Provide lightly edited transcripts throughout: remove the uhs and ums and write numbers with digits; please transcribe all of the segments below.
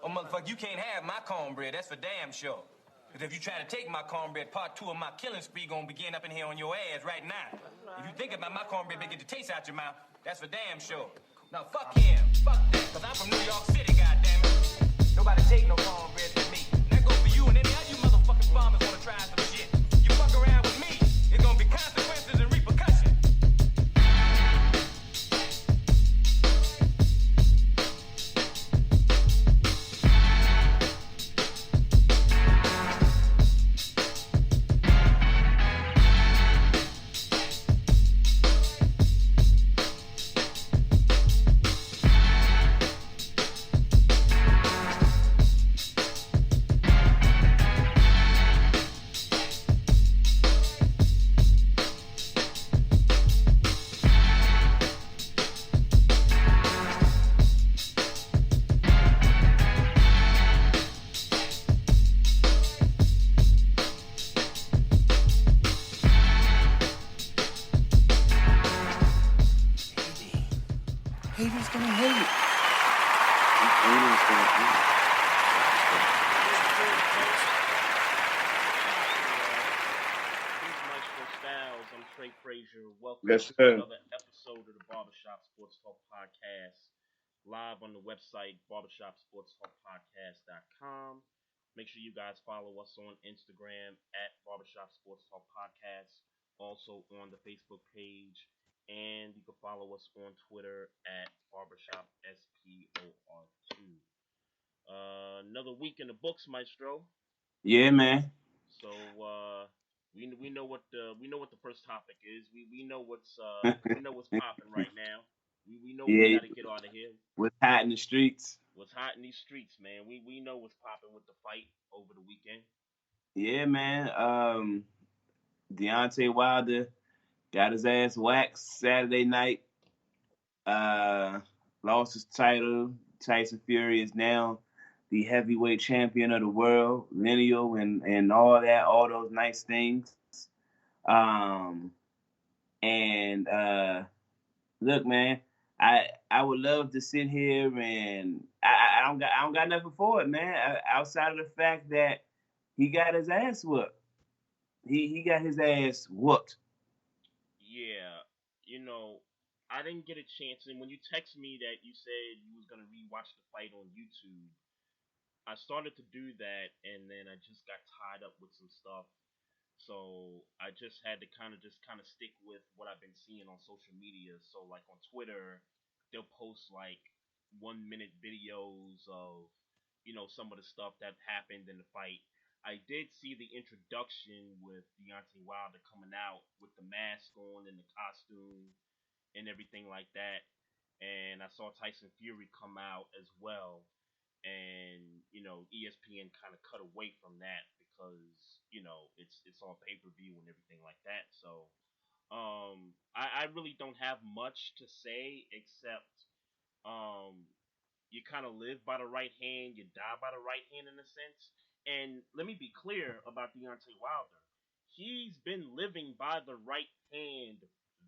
Oh, motherfucker, you can't have my cornbread. That's for damn sure. Because if you try to take my cornbread, part 2 of my killing spree gonna begin up in here on your ass right now. If you think about my cornbread, get the taste out your mouth, that's for damn sure. Now, fuck him. Fuck that. Because I'm from New York City, goddammit. Nobody take no cornbread from me. That goes for you and any of you motherfucking farmers wanna try some shit. You fuck around with me, it's gonna be consequences and repercussions. Haters gonna hate. Haters gonna hate. Maestro Styles. I'm Trey Frazier. Welcome Yes, to sir. another episode of the Barbershop Sports Talk Podcast. Live on the website, barbershopsportstalkpodcast.com. Make sure you guys follow us on Instagram at Barbershop Sports Talk Podcast. Also on the Facebook page. And you can follow us on Twitter at Barbershop SPOR2. Another week in the books, Maestro. Yeah, man. So we know what the first topic is. We know what's popping right now. We know we Yeah, got to get out of here. what's hot in the streets? What's hot in these streets, man? We know what's popping with the fight over the weekend. Yeah, man. Deontay Wilder got his ass waxed Saturday night. Lost his title. Tyson Fury is now the heavyweight champion of the world, lineal and all that, all those nice things. And look, man, I would love to sit here and I don't got nothing for it, man. Outside of the fact that he got his ass whooped. He got his ass whooped. Yeah, I didn't get a chance. And when you text me that you said you was gonna rewatch the fight on YouTube, I started to do that, and then I just got tied up with some stuff. So I just had to kind of stick with what I've been seeing on social media. So like on Twitter, they'll post like 1 minute videos of some of the stuff that happened in the fight. I did see the introduction with Deontay Wilder coming out with the mask on and the costume and everything like that. And I saw Tyson Fury come out as well. And ESPN kind of cut away from that because it's on pay per view and everything like that. So I really don't have much to say except you kind of live by the right hand, you die by the right hand in a sense. And let me be clear about Deontay Wilder. He's been living by the right hand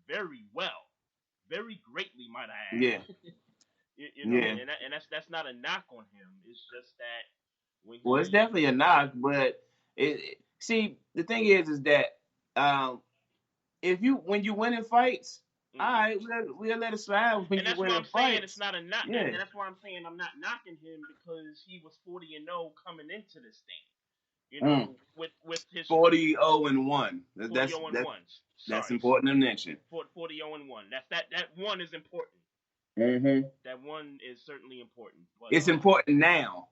very well, very greatly, might I add. Yeah. Yeah. And that's not a knock on him. It's just that when Well, it's definitely a knock, but see, the thing is that when you win in fights, all right, we'll let it slide when you win in fights. And that's why I'm saying it's not a knock. Yeah. And that's why I'm saying I'm not knocking him because he was 40-0 coming into this thing. With his 40-0-1. That's important to mention. 40-0-1. That one is important. Mm-hmm. That one is certainly important. But, it's important now.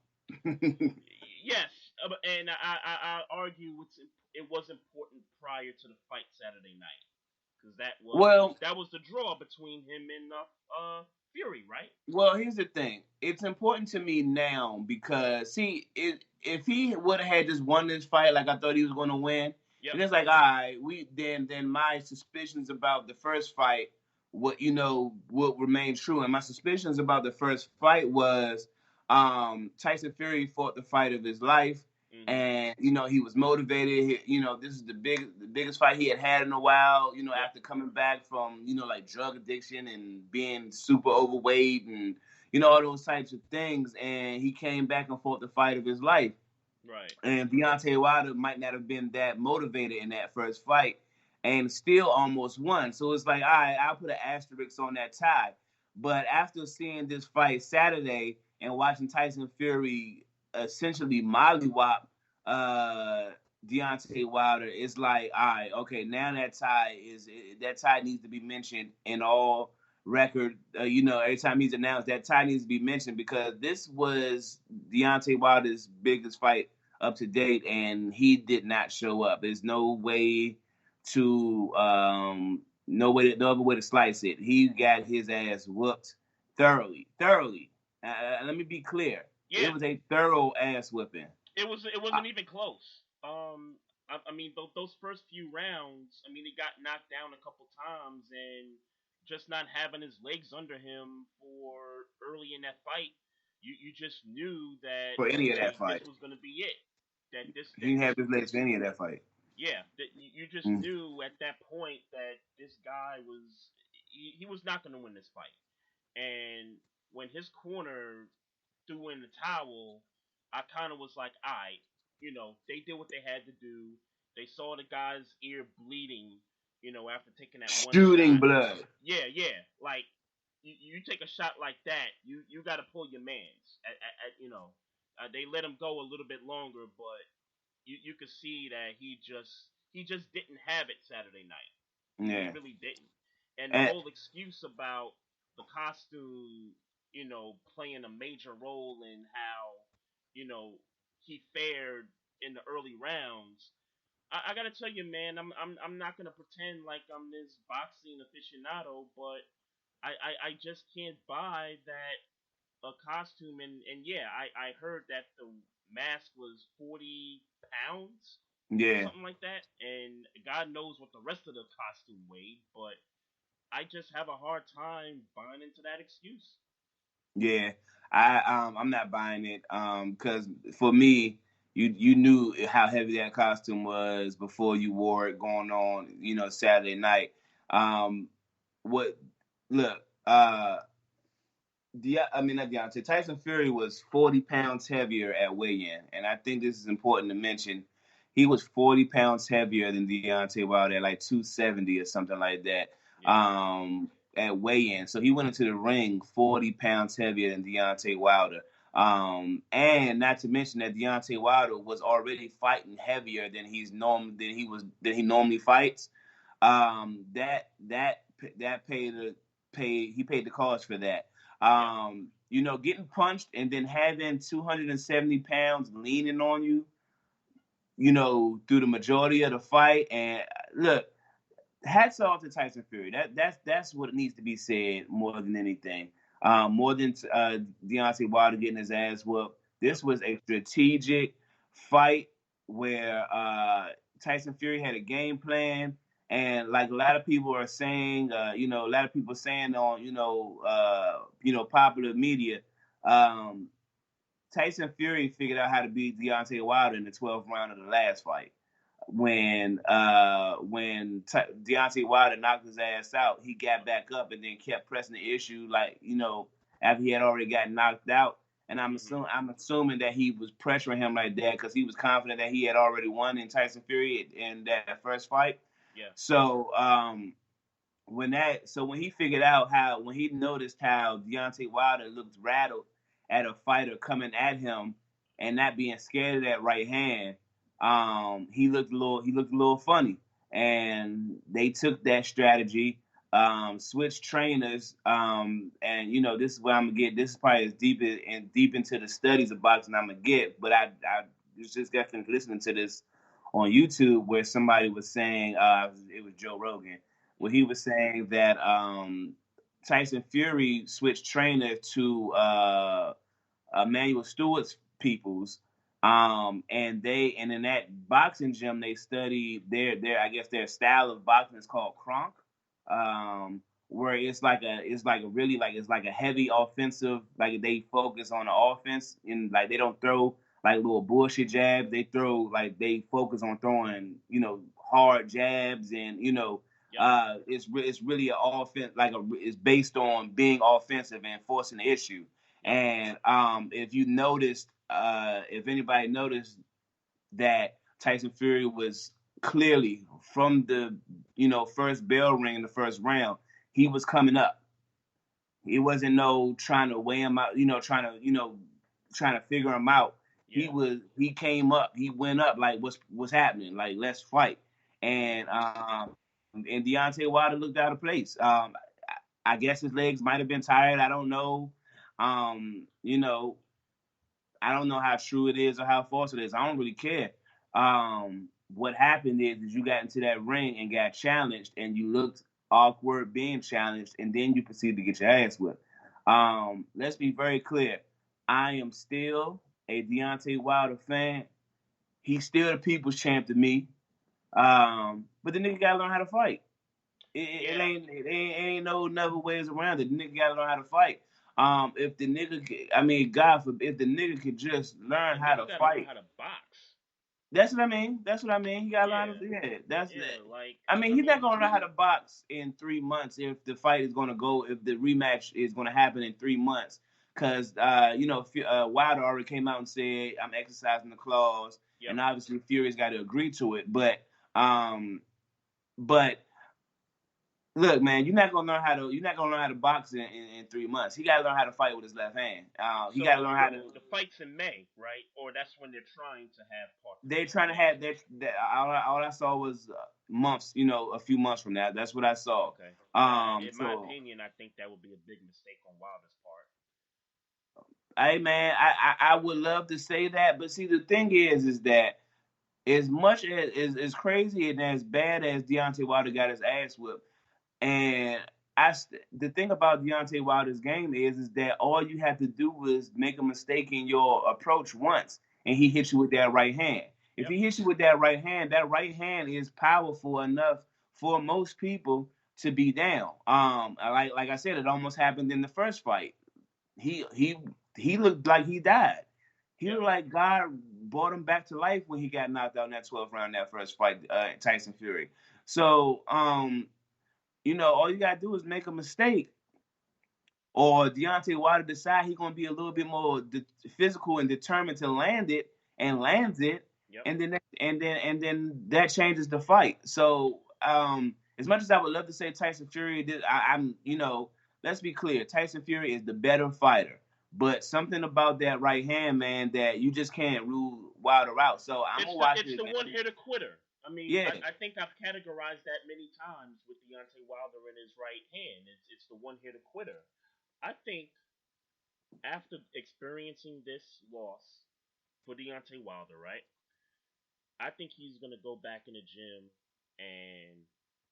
Yes, and I argue it was important prior to the fight Saturday night because that was the draw between him and Fury, right? Well, here's the thing. It's important to me now because if he would have had just won this fight like I thought he was going to win, and it's like, all right, then my suspicions about the first fight would remain true, and my suspicions about the first fight was Tyson Fury fought the fight of his life. Mm-hmm. And he was motivated. This is the biggest fight he had in a while. After coming back from like drug addiction and being super overweight and all those types of things. And he came back and fought the fight of his life. Right. And Deontay Wilder might not have been that motivated in that first fight and still almost won. So it's like, all right, I'll put an asterisk on that tie. But after seeing this fight Saturday and watching Tyson Fury essentially mollywop Deontay Wilder, it's like, all right, okay, now that tie needs to be mentioned in all record. Every time he's announced, that tie needs to be mentioned because this was Deontay Wilder's biggest fight up to date, and he did not show up. There's no other way to slice it. He got his ass whooped thoroughly. Let me be clear. Yeah. It was a thorough ass whipping. It wasn't even close. I mean, those first few rounds, I mean, he got knocked down a couple times, and just not having his legs under him for early in that fight, you just knew that for any of that fight, this was going to be it. He didn't have his legs for any of that fight. Yeah, you just knew at that point that this guy he was not going to win this fight. And when his corner threw in the towel, I kind of was like, all right, they did what they had to do. They saw the guy's ear bleeding, after taking that one shooting shot. blood. Yeah. Like, you take a shot like that, you got to pull your mans. They let him go a little bit longer, but you could see that he just didn't have it Saturday night. Yeah. He really didn't. And the whole excuse about the costume, playing a major role in how, he fared in the early rounds. I gotta tell you, man, I'm not gonna pretend like I'm this boxing aficionado, but I just can't buy that a costume and yeah, I heard that the mask was 40 pounds. Yeah. Something like that. And God knows what the rest of the costume weighed, but I just have a hard time buying into that excuse. Yeah. I'm not buying it. Because for me, you knew how heavy that costume was before you wore it going on, Saturday night. Not Deontay. Tyson Fury was 40 pounds heavier at weigh-in, and I think this is important to mention. He was 40 pounds heavier than Deontay Wilder, like 270 or something like that, at weigh-in. So he went into the ring 40 pounds heavier than Deontay Wilder. And not to mention that Deontay Wilder was already fighting heavier than he normally fights. He paid the cost for that. Getting punched and then having 270 pounds leaning on you, through the majority of the fight. And look, hats off to Tyson Fury. That's what needs to be said more than anything. More than Deontay Wilder getting his ass whooped. This was a strategic fight where Tyson Fury had a game plan. And like a lot of people are saying, a lot of people saying on, popular media, Tyson Fury figured out how to beat Deontay Wilder in the 12th round of the last fight. When Deontay Wilder knocked his ass out, he got back up and then kept pressing the issue, after he had already gotten knocked out. And I'm assuming that he was pressuring him like that because he was confident that he had already won in Tyson Fury in that first fight. Yeah. So when he figured out when he noticed how Deontay Wilder looked rattled at a fighter coming at him and not being scared of that right hand, he looked a little funny. And they took that strategy, switched trainers, and this is what I'm gonna get. This is probably as deep into the studies of boxing I'm gonna get. But I just got finished listening to this on YouTube where somebody was saying, it was Joe Rogan, where he was saying that Tyson Fury switched trainer to Emmanuel Stewart's peoples, and in that boxing gym they studied their style of boxing is called Kronk, where it's like a heavy offensive, like they focus on the offense and like they don't throw like little bullshit jabs. They focus on throwing, hard jabs and, it's really an offense, it's based on being offensive and forcing the issue. And if you noticed, if anybody noticed that Tyson Fury was clearly from the first bell ring in the first round, he was coming up. It wasn't no trying to weigh him out, trying to figure him out. Yeah. He came up, he went up like what's happening? Like let's fight. And Deontay Wilder looked out of place. I guess his legs might have been tired. I don't know. You know, I don't know how true it is or how false it is. I don't really care. What happened is you got into that ring and got challenged, and you looked awkward being challenged, and then you proceeded to get your ass whipped. Let's be very clear. I am still a Deontay Wilder fan. He's still the people's champ to me. But the nigga gotta learn how to fight. It ain't no other ways around it. The nigga gotta learn how to fight. If the nigga, God forbid, if the nigga could just learn how to fight, learn how to box. That's what I mean. He got a lot of he's not gonna learn how to box in 3 months if the fight is gonna go, if the rematch is gonna happen in 3 months. Cause Wilder already came out and said I'm exercising the clause, and obviously Fury's got to agree to it. But look, man, you're not gonna learn how to box in 3 months. He got to learn how to fight with his left hand. He got to learn how to. The fight's in May, right? Or that's when they're trying to have part. They're trying to have all I saw was months. A few months from now. That's what I saw. Okay. In my opinion, I think that would be a big mistake on Wilder's part. Hey, man, I would love to say that, but see, the thing is that as much as crazy and as bad as Deontay Wilder got his ass whipped. And the thing about Deontay Wilder's game is that all you have to do is make a mistake in your approach once, and he hits you with that right hand. If he hits you with that right hand is powerful enough for most people to be down. Like I said, it almost happened in the first fight. He looked like he died. He looked like God brought him back to life when he got knocked out in that 12th round, that first fight, Tyson Fury. So, all you got to do is make a mistake, or Deontay Wilder decide he's going to be a little bit more physical and determined to land it, and lands it, and then that changes the fight. So, as much as I would love to say Tyson Fury, let's be clear, Tyson Fury is the better fighter. But something about that right hand, man, that you just can't rule Wilder out. So I'm going to watch it. It's the one-hitter quitter. I mean, I think I've categorized that many times with Deontay Wilder in his right hand. It's the one-hitter quitter. I think after experiencing this loss for Deontay Wilder, right, I think he's going to go back in the gym and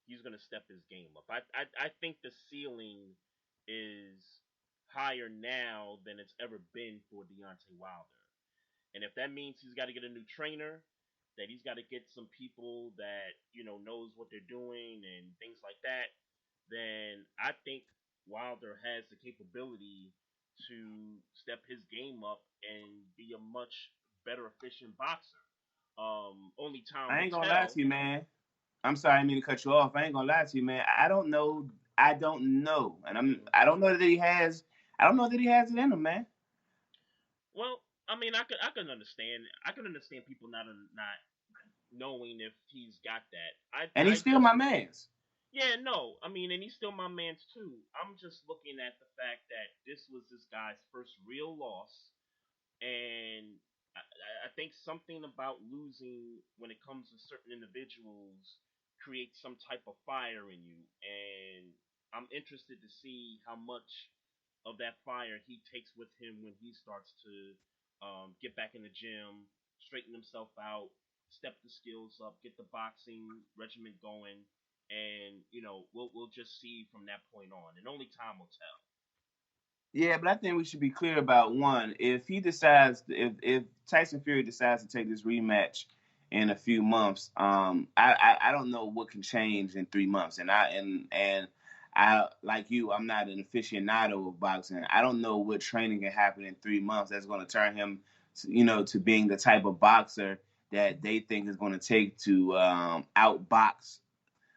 he's going to step his game up. I think the ceiling is higher now than it's ever been for Deontay Wilder. And if that means he's got to get a new trainer, that he's got to get some people that, knows what they're doing and things like that, then I think Wilder has the capability to step his game up and be a much better efficient boxer. Only time I ain't gonna lie to you, man. I'm sorry, I didn't mean to cut you off. I ain't gonna lie to you, man. I don't know, and I don't know that he has. I don't know that he has it in him, man. Well, I mean, I can understand. I can understand people not knowing if he's got that. And he's still my man's. Yeah, no. I mean, and he's still my man's too. I'm just looking at the fact that this was this guy's first real loss, and I think something about losing when it comes to certain individuals creates some type of fire in you, and I'm interested to see how much of that fire he takes with him when he starts to get back in the gym, straighten himself out, step the skills up, get the boxing regimen going, and we'll just see from that point on, and only time will tell. Yeah, but I think we should be clear about one. If if Tyson Fury decides to take this rematch in a few months, I don't know what can change in 3 months, and I like you, I'm not an aficionado of boxing. I don't know what training can happen in 3 months that's going to turn him, to being the type of boxer that they think is going to take to outbox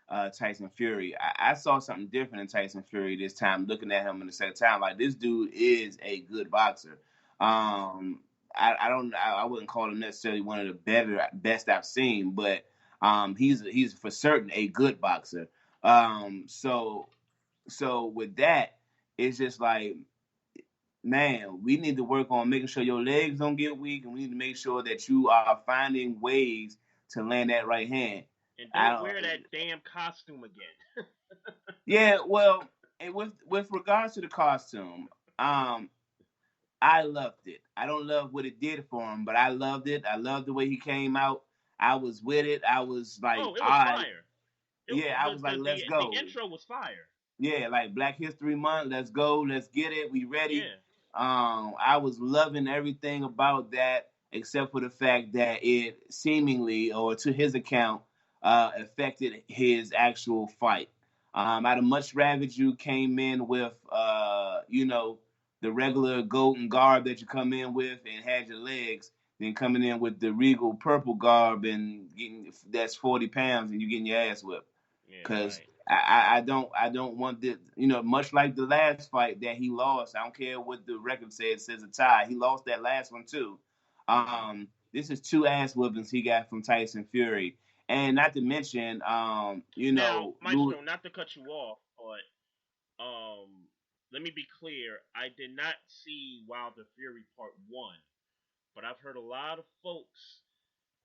Tyson Fury. I saw something different in Tyson Fury this time. Looking at him in the second time, like this dude is a good boxer. I don't. I wouldn't call him necessarily one of the best I've seen, but he's for certain a good boxer. So with that, it's just like, man, we need to work on making sure your legs don't get weak, and we need to make sure that you are finding ways to land that right hand. And I don't don't, wear that damn costume again. yeah, well, and with regards to the costume, um, I loved it. I don't love what it did for him, but I loved it. I loved the way he came out. I was with it. I was like, Oh, it all was right, fire. yeah. I was like, let's The go. intro was fire. Yeah, like Black History Month. Let's go. Let's get it. We ready. Yeah. I was loving everything about that, except for the fact that it seemingly, or to his account, affected his actual fight. I'd have much rather you came in with, the regular golden garb that you come in with and had your legs, than coming in with the regal purple garb and getting that's 40 pounds and you getting your ass whipped. Yeah, Because right. I don't want this, much like the last fight that he lost. I don't care what the record says, it says a tie. He lost that last one too. Mhm. This is two ass whoopings he got from Tyson Fury. And not to mention, Now, Louis, Maestro, not to cut you off, but let me be clear. I did not see Wilder Fury Part One, but I've heard a lot of folks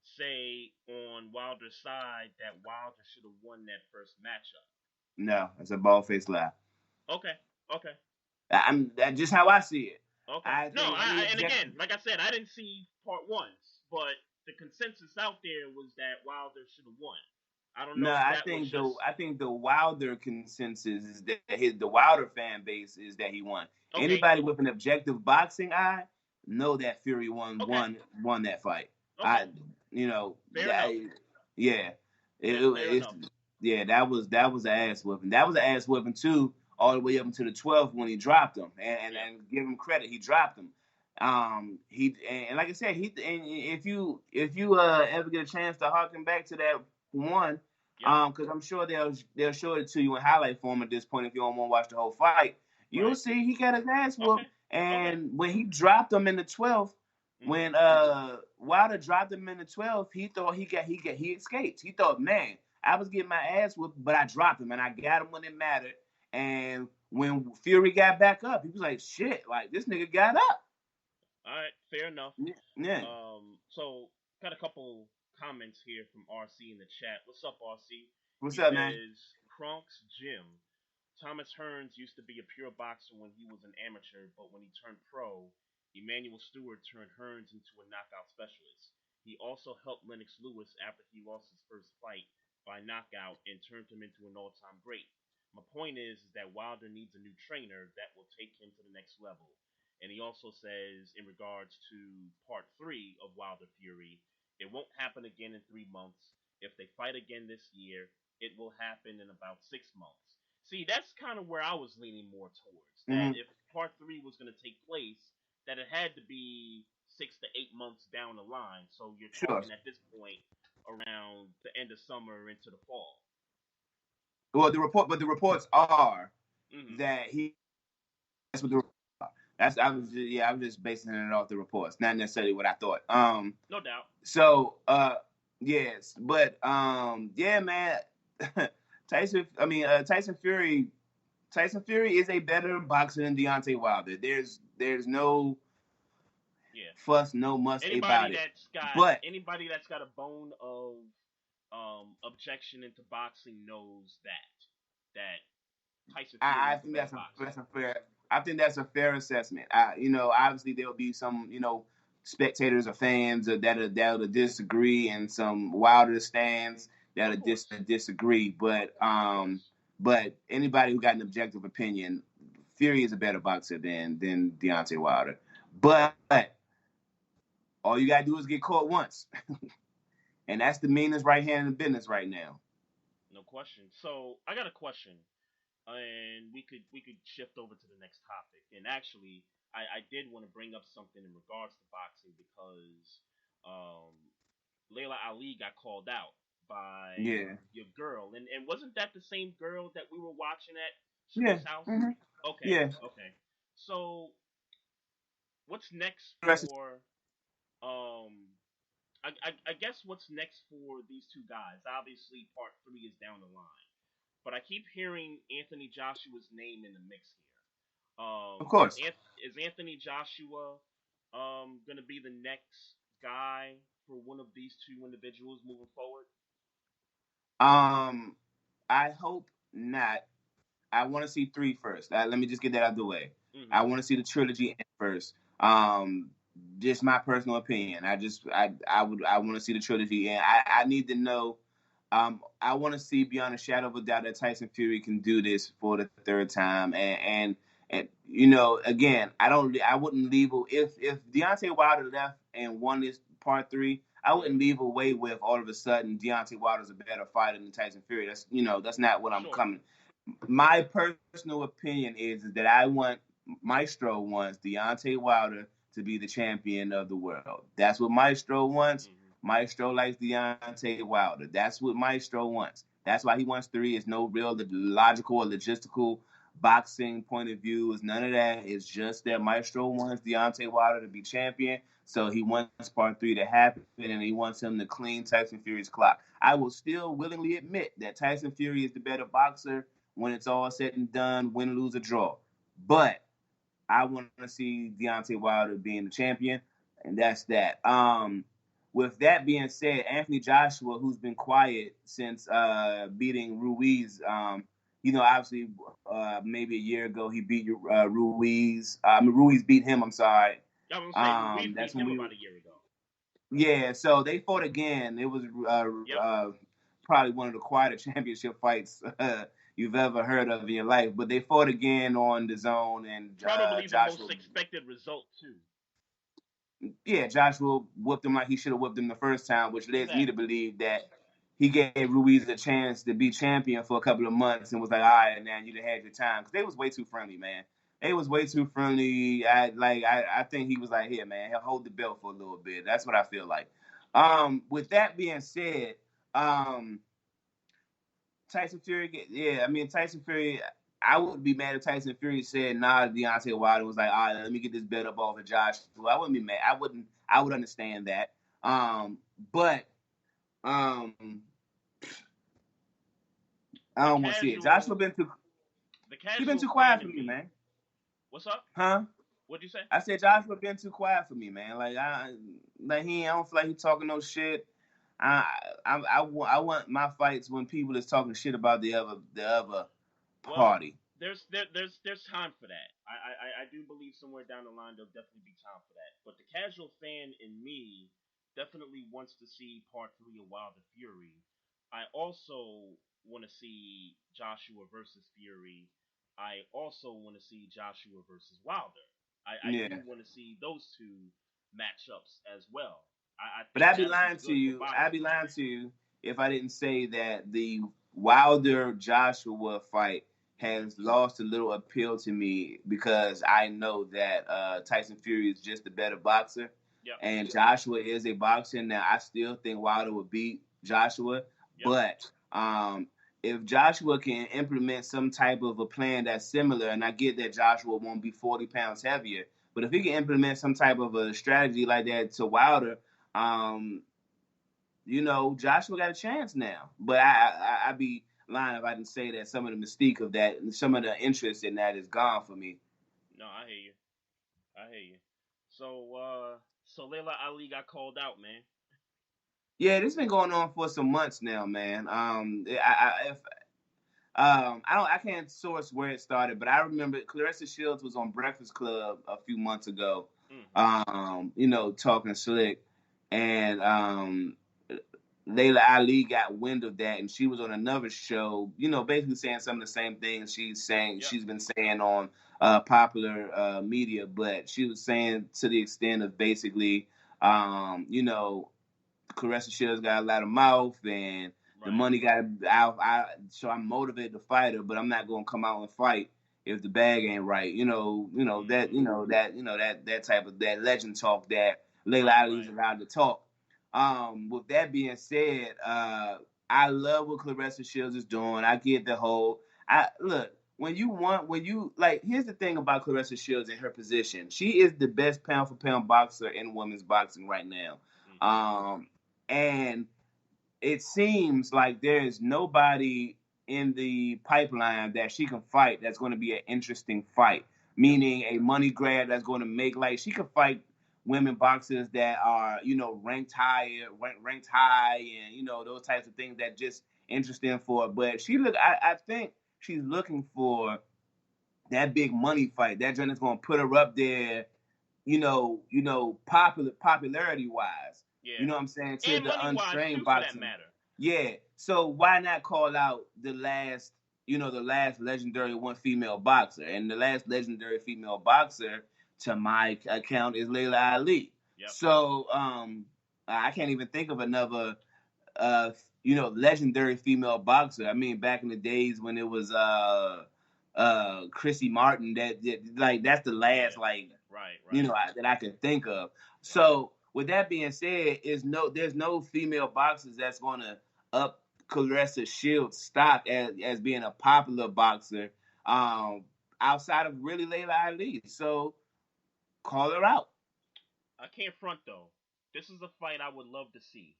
say on Wilder's side that Wilder should have won that first matchup. no, it's a bald faced lie. Okay, okay, That's just how I see it. okay. I No, think any and objective. again, like I said, I didn't see Part One, but the consensus out there was that Wilder should have won. I don't No, know if I that was think the just I think the Wilder consensus is that the Wilder fan base is that he won. okay, Anybody with an objective boxing eye know that Fury okay, won that fight. okay. I you know Fair that enough. yeah Fair it's enough. yeah, that was an ass whooping. That was an ass whooping too, all the way up until the 12th when he dropped him. Yeah. And give him credit, he dropped him. He and like I said, he and if you ever get a chance to harken back to that one, Yep. because I'm sure they'll show it to you in highlight form at this point if you don't want to watch the whole fight. You'll Right. see he got his ass Okay. whooped, Okay. and when he dropped him in the 12th, Mhm. when Wilder dropped him in the 12th, he thought he escaped. He thought, man, I was getting my ass whooped, but I dropped him and I got him when it mattered. And when Fury got back up, he was like, shit, like this nigga got up. All right. Fair enough. Yeah. So got a couple comments here from RC in the chat. What's up, RC? What's He up, man? says Kronk's gym. Thomas Hearns used to be a pure boxer when he was an amateur, but when he turned pro, Emmanuel Stewart turned Hearns into a knockout specialist. He also helped Lennox Lewis after he lost his first fight by knockout and turned him into an all-time great. My point is that Wilder needs a new trainer that will take him to the next level. And he also says, in regards to part three of Wilder Fury, it won't happen again in 3 months. If they fight again this year, it will happen in about 6 months. See, that's kind of where I was leaning more towards. That Mm-hmm. if part three was going to take place, that it had to be 6 to 8 months down the line. So you're Sure. talking at this point around the end of summer into the fall. Well, the reports are Mm-hmm. that he. That's what the reports are. I was just basing it off the reports, not necessarily what I thought. No doubt. So, yes, but yeah, man, Tyson Fury. Tyson Fury is a better boxer than Deontay Wilder. There's no Yeah. fuss, no muss about it. But Anybody that's got a bone of objection into boxing knows that Tyson Fury I is the think better boxer. that's a fair. I think that's a fair assessment. Obviously there'll be some, spectators or fans that'll disagree, and some Wilder stands that'll disagree. But anybody who got an objective opinion, Fury is a better boxer than Deontay Wilder. But all you gotta do is get caught once, and that's the meanest right hand in the business right now. No question. So I got a question, and we could shift over to the next topic. And actually, I did want to bring up something in regards to boxing because um, Layla Ali got called out by Yeah. your girl, and wasn't that the same girl that we were watching at Yeah. Shalik's house? Mm-hmm. Okay, Yeah. okay. So what's next Rest for I guess what's next for these two guys? Obviously, part three is down the line, but I keep hearing Anthony Joshua's name in the mix here. Of course. Is Anthony Joshua gonna be the next guy for one of these two individuals moving forward? Um, I hope not. I want to see three first. Let me just get that out of the way. I Mm-hmm. want to see the trilogy end first. Um, just my personal opinion. I want to see the trilogy end. I need to know. I want to see beyond a shadow of a doubt that Tyson Fury can do this for the third time. And again, I wouldn't leave if Deontay Wilder left and won this part three. I wouldn't Mm-hmm. leave away with all of a sudden Deontay Wilder's a better fighter than Tyson Fury. That's not what I'm Sure. coming. My personal opinion is that I want Maestro wants Deontay Wilder to be the champion of the world. That's what Maestro wants. Mm-hmm. Maestro likes Deontay Wilder. That's what Maestro wants. That's why he wants three. It's no real logical or logistical boxing point of view. It's none of that. It's just that Yep. Maestro wants Deontay Wilder to be champion. So he wants part three to happen, and he wants him to clean Tyson Fury's clock. I will still willingly admit that Tyson Fury is the better boxer when it's all said and done, win, lose, or draw. But I want to see Deontay Wilder being the champion, and that's that. With that being said, Anthony Joshua, who's been quiet since beating Ruiz, obviously maybe a year ago he beat Ruiz. Ruiz beat him. I'm sorry. I was gonna say Ruiz That's beat when him we. about a year ago. Yeah, so they fought again. It was Yep. probably one of the quieter championship fights you've ever heard of in your life. But they fought again on the zone, and Probably the Joshua, most expected result too. yeah, Joshua whooped him like he should have whooped him the first time, which leads me to Exactly. believe that he gave Ruiz a chance to be champion for a couple of months and was like, all right, man, you done had your time. Because they was way too friendly, man. They was way too friendly. I think he was like, here, man, he'll hold the belt for a little bit. That's what I feel like. With that being said, um, Tyson Fury, yeah, I mean Tyson Fury. I wouldn't be mad if Tyson Fury said, "Nah." Deontay Wilder was like, "All right, let me get this belt up off of Josh." Well, I wouldn't be mad. I wouldn't. I would understand that. But um, I The don't want to see it. Joshua casual, been too. the He been casual too fan quiet for in me, me. man. What's up? Huh? What'd you say? I said Joshua been too quiet for me, man. I don't feel like he talking no shit. I I want my fights when people is talking shit about the other Well, party. there's time for that. I do believe somewhere down the line there'll definitely be time for that. But the casual fan in me definitely wants to see part three of Wilder Fury. I also want to see Joshua versus Fury. I also want to see Joshua versus Wilder. I do Yeah. want to see those two matchups as well. I But think I'd be that'll be lying to good for you. I'd boxing. be lying to you if I didn't say that the Wilder Joshua fight Hmm. has lost a little appeal to me because I know that Tyson Fury is just a better boxer, Yep. and Joshua is a boxer. Now I still think Wilder would beat Joshua, Yep. but if Joshua can implement some type of a plan that's similar, and I get that Joshua won't be 40 pounds heavier, but if he can implement some type of a strategy like that to Wilder, um, Joshua got a chance now. But I'd be lying if I didn't say that some of the mystique of that, and some of the interest in that is gone for me. No, I hear you. I hear you. So Layla Ali got called out, man. Yeah, this been going on for some months now, man. I can't source where it started, but I remember Clarissa Shields was on Breakfast Club a few months ago, Mm-hmm. talking slick, and Layla Ali got wind of that, and she was on another show, basically saying some of the same things Yep. she's been saying on popular media, but she was saying to the extent of basically, Caressa Shields got a lot of mouth, and the Right. money got out. So I'm motivated to fight her, but I'm not gonna come out and fight if the bag ain't right. Mm-hmm. That type of that legend talk that Layla Right. Ali's Right. allowed to talk. With that being said, I love what Claressa Shields is doing. I get the whole. I look when you like. Here's the thing about Claressa Shields in her position. She is the best pound for pound boxer in women's boxing right now. And it seems like there is nobody in the pipeline that she can fight that's going to be an interesting fight, meaning a money grab that's going to make, like, she can fight women boxers that are, ranked high, and those types of things that just interesting for her. But I think she's looking for that big money fight. That joint is going to put her up there, popularity wise. Yeah. You know what I'm saying? To and the untrained boxing. For that matter. Yeah. So why not call out the last legendary one female boxer? And the last legendary female boxer, to my account, is Layla Ali. Yep. So I can't even think of another legendary female boxer. I mean, back in the days when it was Chrissy Martin, that's the last right. That I can think of. Right. So with that being said, there's no female boxers that's gonna up Claressa Shields' stock as being a popular boxer outside of really Layla Ali. So call her out. I can't front though. This is a fight I would love to see.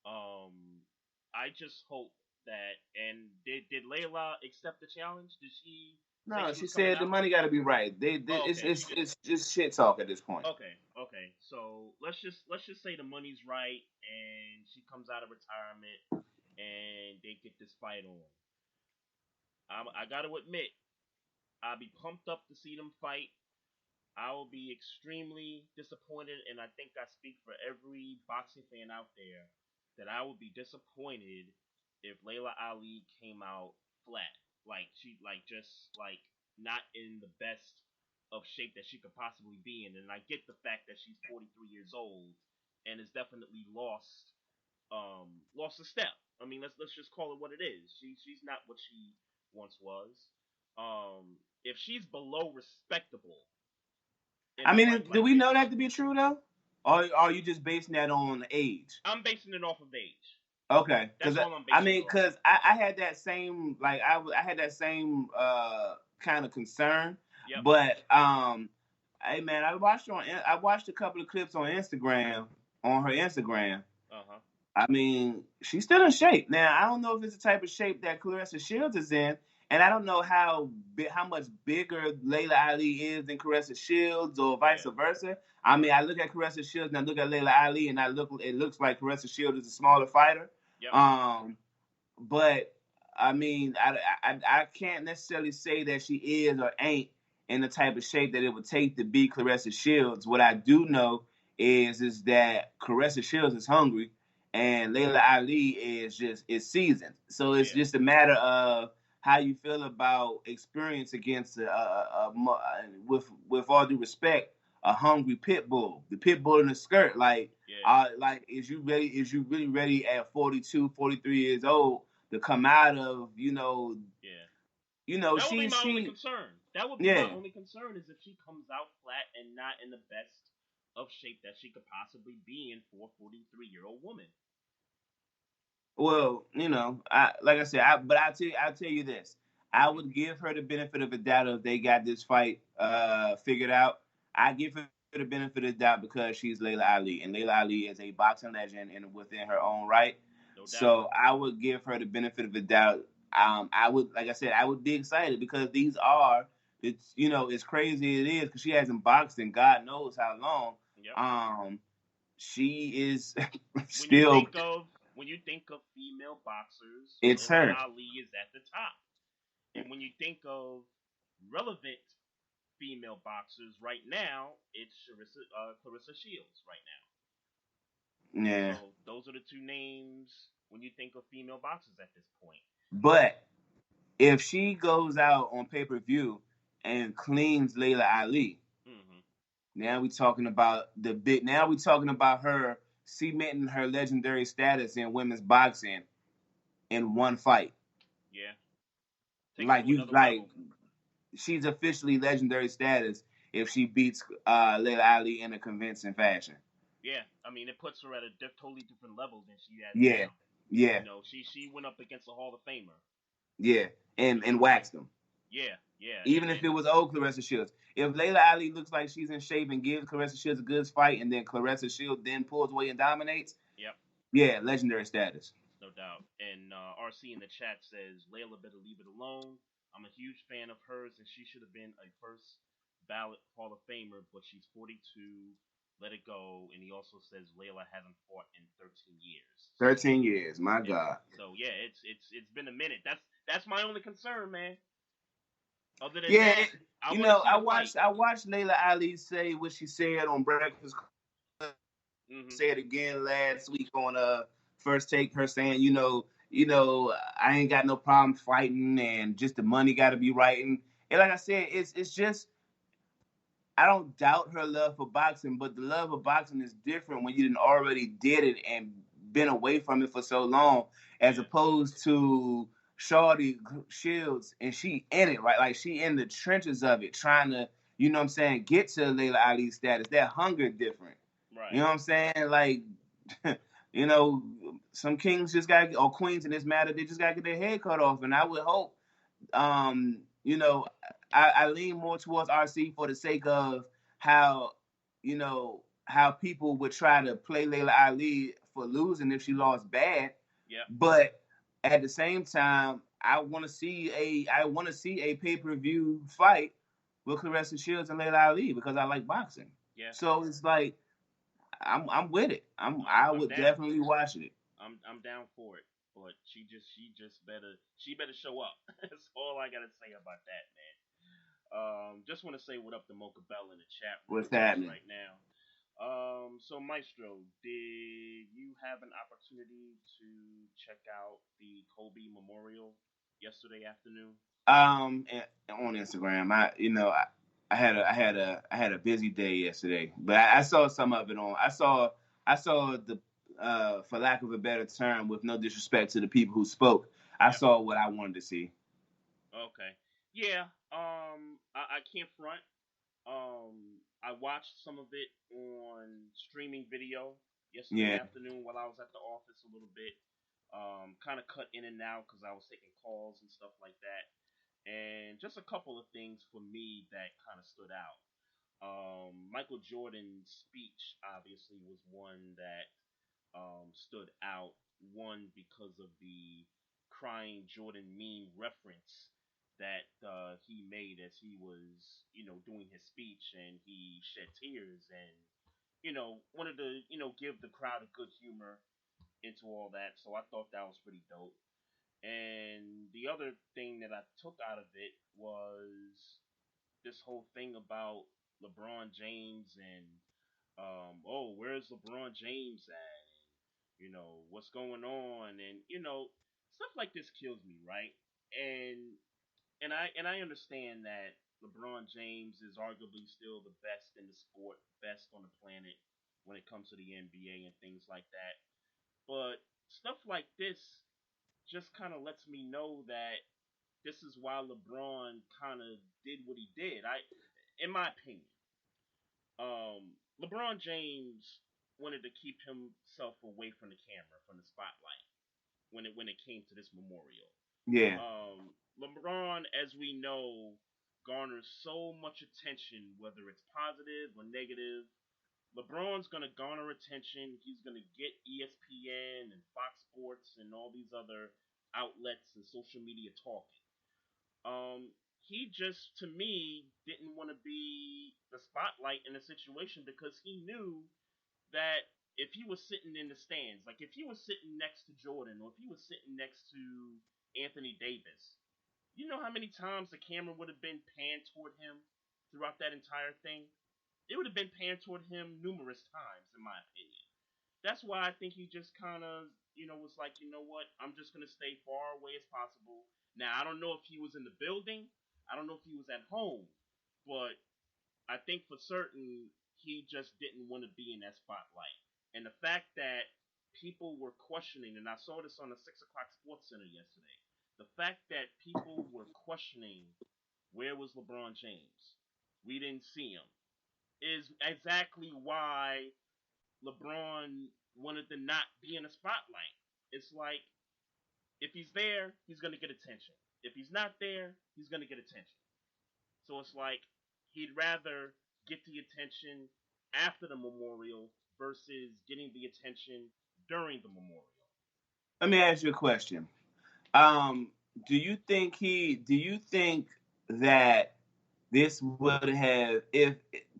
I just hope that. And did Layla accept the challenge? Did she? No, she said the money got to be right. It's just shit talk at this point. Okay. So let's just say the money's right, and she comes out of retirement, and they get this fight on. I got to admit, I'll be pumped up to see them fight. I will be extremely disappointed, and I think I speak for every boxing fan out there that I would be disappointed if Layla Ali came out flat. Not in the best of shape that she could possibly be in. And I get the fact that she's 43 years old and has definitely lost a step. I mean, let's just call it what it is. She's not what she once was. If she's below respectable, I mean, do we know that to be true though? Or are you just basing that on age? I'm basing it off of age. Okay, because I had that same I had that same kind of concern. Yep. But hey man, I watched a couple of clips on her Instagram. I mean, she's still in shape. Now I don't know if it's the type of shape that Claressa Shields is in, and I don't know how much bigger Layla Ali is than Claressa Shields, or vice versa. I mean, I look at Claressa Shields and I look at Layla Ali, and it looks like Claressa Shields is a smaller fighter. Yep. But I mean, I can't necessarily say that she is or ain't in the type of shape that it would take to beat Claressa Shields. What I do know is that Claressa Shields is hungry, and Layla Ali is seasoned. So it's just a matter of how you feel about experience against with all due respect, a hungry pit bull. The pit bull in the skirt, is you ready? Is you really ready at 42, 43 years old to come out of, that would be my only concern. That would be my only concern, is if she comes out flat and not in the best of shape that she could possibly be in for a 43-year-old woman. Well, I'll tell you this. I would give her the benefit of the doubt if they got this fight figured out. I give her the benefit of the doubt because she's Layla Ali, and Layla Ali is a boxing legend and within her own right. No doubt. So I would give her the benefit of the doubt. I would be excited because these are, it's crazy it is because she hasn't boxed in God knows how long. Yep. She is still. When you think of female boxers, it's her. Ali is at the top. And when you think of relevant female boxers right now, it's Claressa Shields right now. Yeah. So those are the two names when you think of female boxers at this point. But if she goes out on pay-per-view and cleans Layla Ali, now we're talking about Now we're talking about her cementing her legendary status in women's boxing in one fight. Yeah. She's officially legendary status if she beats Layla Ali in a convincing fashion. Yeah, I mean, it puts her at a totally different level than she has now. Yeah. You know, she went up against a Hall of Famer. Yeah. And waxed him. Yeah, yeah. Even if it was old Clarissa Shields. If Layla Ali looks like she's in shape and gives Clarissa Shields a good fight, and then Clarissa Shields then pulls away and dominates, yep, yeah, legendary status. no doubt. And RC in the chat says Layla better leave it alone. I'm a huge fan of hers, and she should have been a first ballot Hall of Famer, but she's 42. Let it go. And he also says Layla hasn't fought in 13 years. 13 years, my yeah, God. So yeah, it's been a minute. That's my only concern, man. Other than Yeah, that, I want to see I the fight. watched Layla Ali say what she said on Breakfast. Mm-hmm. Said again last week on First Take, her saying, I ain't got no problem fighting, and just the money got to be right. And like I said, it's just I don't doubt her love for boxing, but the love of boxing is different when you didn't already did it and been away from it for so long, as opposed to Shawty Shields, and she in it, right? Like she in the trenches of it, trying to, you know what I'm saying, get to Layla Ali's status. That hunger different. Right. You know what I'm saying? Like, you know, some kings just got, or queens in this matter, they just got to get their head cut off. And I would hope, you know, I lean more towards RC for the sake of how, how people would try to play Layla Ali for losing if she lost bad. Yeah. But at the same time, I want to see a pay-per-view fight with Clarissa Shields and Layla Ali because I like boxing. Yeah. So it's like I'm with it. I would down. definitely watch it. I'm down for it. But she better show up. That's all I gotta say about that, man. Just want to say what up to Mocha Bell in the chat room. What's happening right now? So Maestro, did you have an opportunity to check out the Kobe Memorial yesterday afternoon? On Instagram, I had a busy day yesterday, but I saw some of it on. I saw the for lack of a better term, with no disrespect to the people who spoke, I saw what I wanted to see. Okay. Yeah. I can't front. I watched some of it on streaming video yesterday afternoon while I was at the office a little bit. Kind of cut in and out because I was taking calls and stuff like that. And just a couple of things for me that kind of stood out. Michael Jordan's speech obviously was one that stood out. One, because of the crying Jordan meme reference that he made as he was, doing his speech, and he shed tears and, wanted to, give the crowd a good humor into all that. So I thought that was pretty dope. And the other thing that I took out of it was this whole thing about LeBron James and where's LeBron James at? What's going on? And stuff like this kills me, right? And I understand that LeBron James is arguably still the best in the sport, best on the planet when it comes to the NBA and things like that. But stuff like this just kind of lets me know that this is why LeBron kind of did what he did. In my opinion, LeBron James wanted to keep himself away from the camera, from the spotlight, when it came to this memorial. Yeah. LeBron, as we know, garners so much attention, whether it's positive or negative. LeBron's gonna garner attention. He's gonna get ESPN and Fox Sports and all these other outlets and social media talking. He just, to me, didn't want to be the spotlight in a situation because he knew that if he was sitting in the stands, like if he was sitting next to Jordan or if he was sitting next to Anthony Davis, you know how many times the camera would have been panned toward him throughout that entire thing? It would have been panned toward him numerous times, in my opinion. That's why I think he just kind of, was like, you know what? I'm just going to stay far away as possible. Now, I don't know if he was in the building. I don't know if he was at home. But I think for certain, he just didn't want to be in that spotlight. And the fact that people were questioning, and I saw this on the 6 o'clock Sports Center yesterday, the fact that people were questioning where was LeBron James? We didn't see him. Is exactly why LeBron wanted to not be in the spotlight. It's like, If he's there, he's gonna get attention. If he's not there, he's gonna get attention. So it's like he'd rather get the attention after the memorial versus getting the attention during the memorial. Let me ask you a question. Um, do you think that this would have, if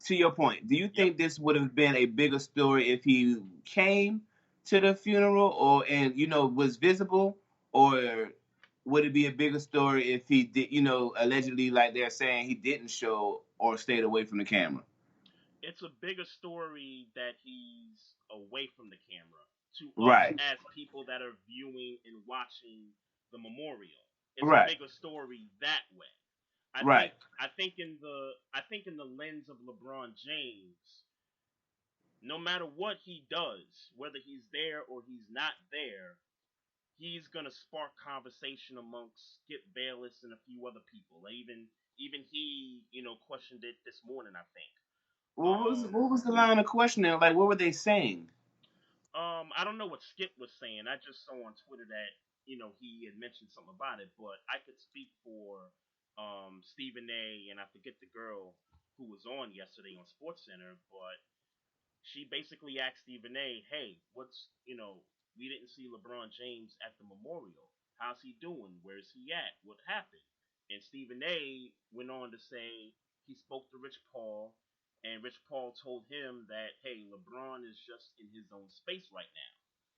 to your point, do you Yep. think this would have been a bigger story if he came to the funeral or and was visible, or would it be a bigger story if he did, allegedly like they're saying he didn't show or stayed away from the camera? It's a bigger story that he's away from the camera to us Right, as people that are viewing and watching the memorial. It's a right, bigger story that way. I right. think I think in the lens of LeBron James, no matter what he does, whether he's there or he's not there, he's gonna spark conversation amongst Skip Bayless and a few other people. Even he, questioned it this morning, I think. What was the line of questioning? Like, what were they saying? I don't know what Skip was saying. I just saw on Twitter that he had mentioned something about it, but I could speak for Stephen A. and I forget the girl who was on yesterday on Sports Center, but she basically asked Stephen A. Hey, we didn't see LeBron James at the memorial. How's he doing? Where's he at? What happened? And Stephen A. went on to say he spoke to Rich Paul, and Rich Paul told him that, hey, LeBron is just in his own space right now.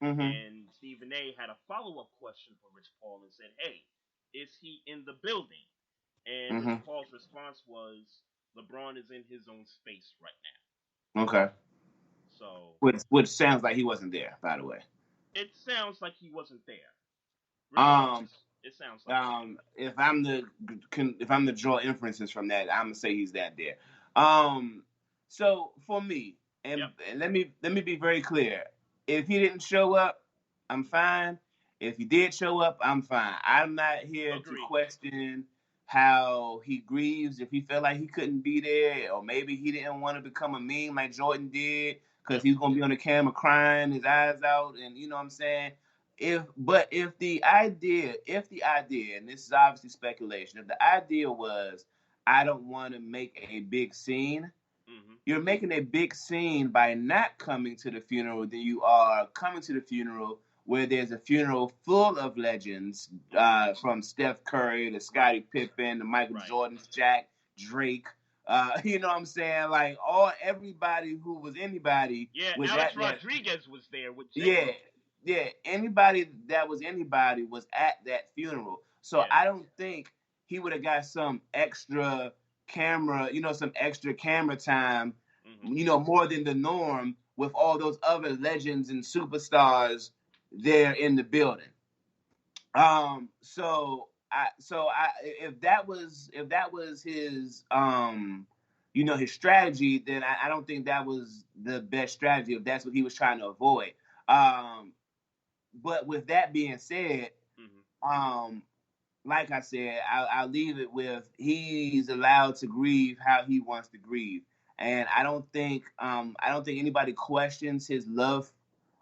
Mm-hmm. And Stephen A. had a follow up question for Rich Paul and said, hey, is he in the building? And Rich Mm-hmm. Paul's response was, LeBron is in his own space right now. Okay. So Which sounds like he wasn't there, by the way. it sounds like he wasn't there. Um, Regardless, it sounds like if I'm to draw inferences from that, I'm gonna say he's that there. So for me, that. and, Yep. and let me be very clear. If he didn't show up, I'm fine. If he did show up, I'm fine. I'm not here to Agree. question how he grieves if he felt like he couldn't be there, or maybe he didn't want to become a meme like Jordan did because Yep. he's gonna be on the camera crying his eyes out, and you know what I'm saying. If the idea, and this is obviously speculation, if the idea was I don't want to make a big scene, Mm-hmm. you're making a big scene by not coming to the funeral than you are coming to the funeral where there's a funeral full of legends, from Steph Curry to Scottie Right. Pippen to Michael Right. Jordan, Jack, Drake. You know what I'm saying? Like everybody who was anybody Yeah, was Alex at that. Rodriguez was there with Yeah, J-Lo. yeah. Anybody that was anybody was at that funeral. So Yeah. I don't think he would have got some extra camera time, Mm-hmm. more than the norm with all those other legends and superstars there in the building. So if that was his his strategy, then I don't think that was the best strategy if that's what he was trying to avoid. Um, but with that being said, Mm-hmm. um, like I said, I'll leave it with he's allowed to grieve how he wants to grieve, and I don't think anybody questions his love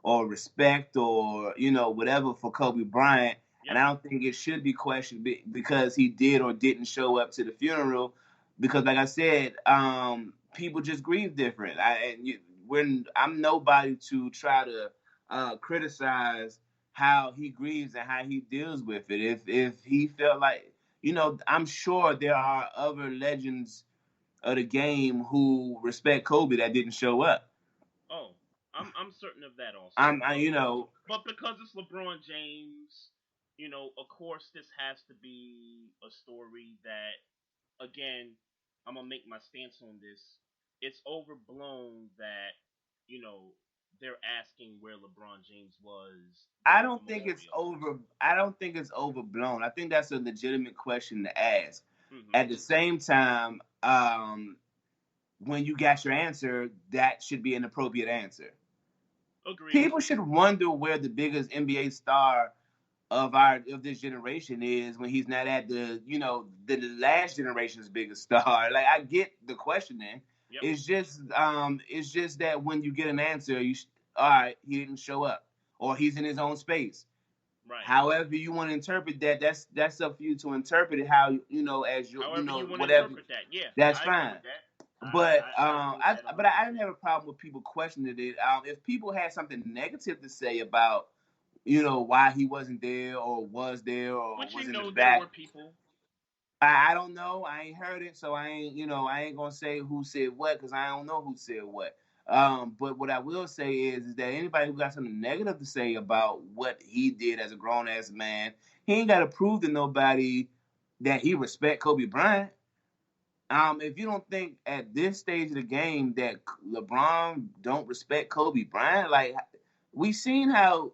or respect or whatever for Kobe Bryant, and Yep. I don't think it should be questioned because he did or didn't show up to the funeral, because like I said, people just grieve different. When I'm nobody to try to criticize how he grieves and how he deals with it. If he felt like, I'm sure there are other legends of the game who respect Kobe that didn't show up. Oh, I'm certain of that also. I'm, I, you know, But because it's LeBron James, of course this has to be a story that, again, I'm gonna make my stance on this. It's overblown that, you know, they're asking where LeBron James was I during the don't think it's memorial. over. I don't think it's overblown. I think that's a legitimate question to ask. Mm-hmm. At the same time, when you got your answer, that should be an appropriate answer. Agreed. People should wonder where the biggest NBA star of this generation is when he's not at the last generation's biggest star. Like, I get the questioning. Yep. It's just that when you get an answer, all right, he didn't show up or he's in his own space. Right. However you want to interpret that, that's up for you to interpret it how as However you want to whatever. interpret that. Yeah, That's I agree fine. with that. But I agree with that I 100%. didn't have a problem with people questioning it. If people had something negative to say about why he wasn't there or was there or Which was in the there were back, people. I don't know. I ain't heard it, so I ain't gonna say who said what because I don't know who said what. But what I will say is that anybody who got something negative to say about what he did as a grown ass man, he ain't got to prove to nobody that he respect Kobe Bryant. If you don't think at this stage of the game that LeBron don't respect Kobe Bryant, like we seen how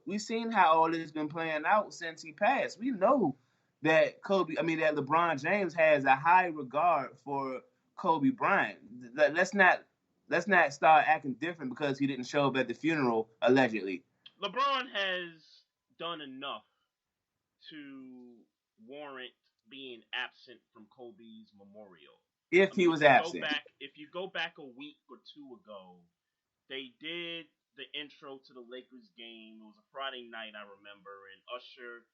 all this been playing out since he passed. We know that that LeBron James has a high regard for Kobe Bryant. Let's not start acting different because he didn't show up at the funeral allegedly. LeBron has done enough to warrant being absent from Kobe's memorial. If I he mean, was absent, if you go back a week or two ago, they did the intro to the Lakers game. It was a Friday night, I remember, and Usher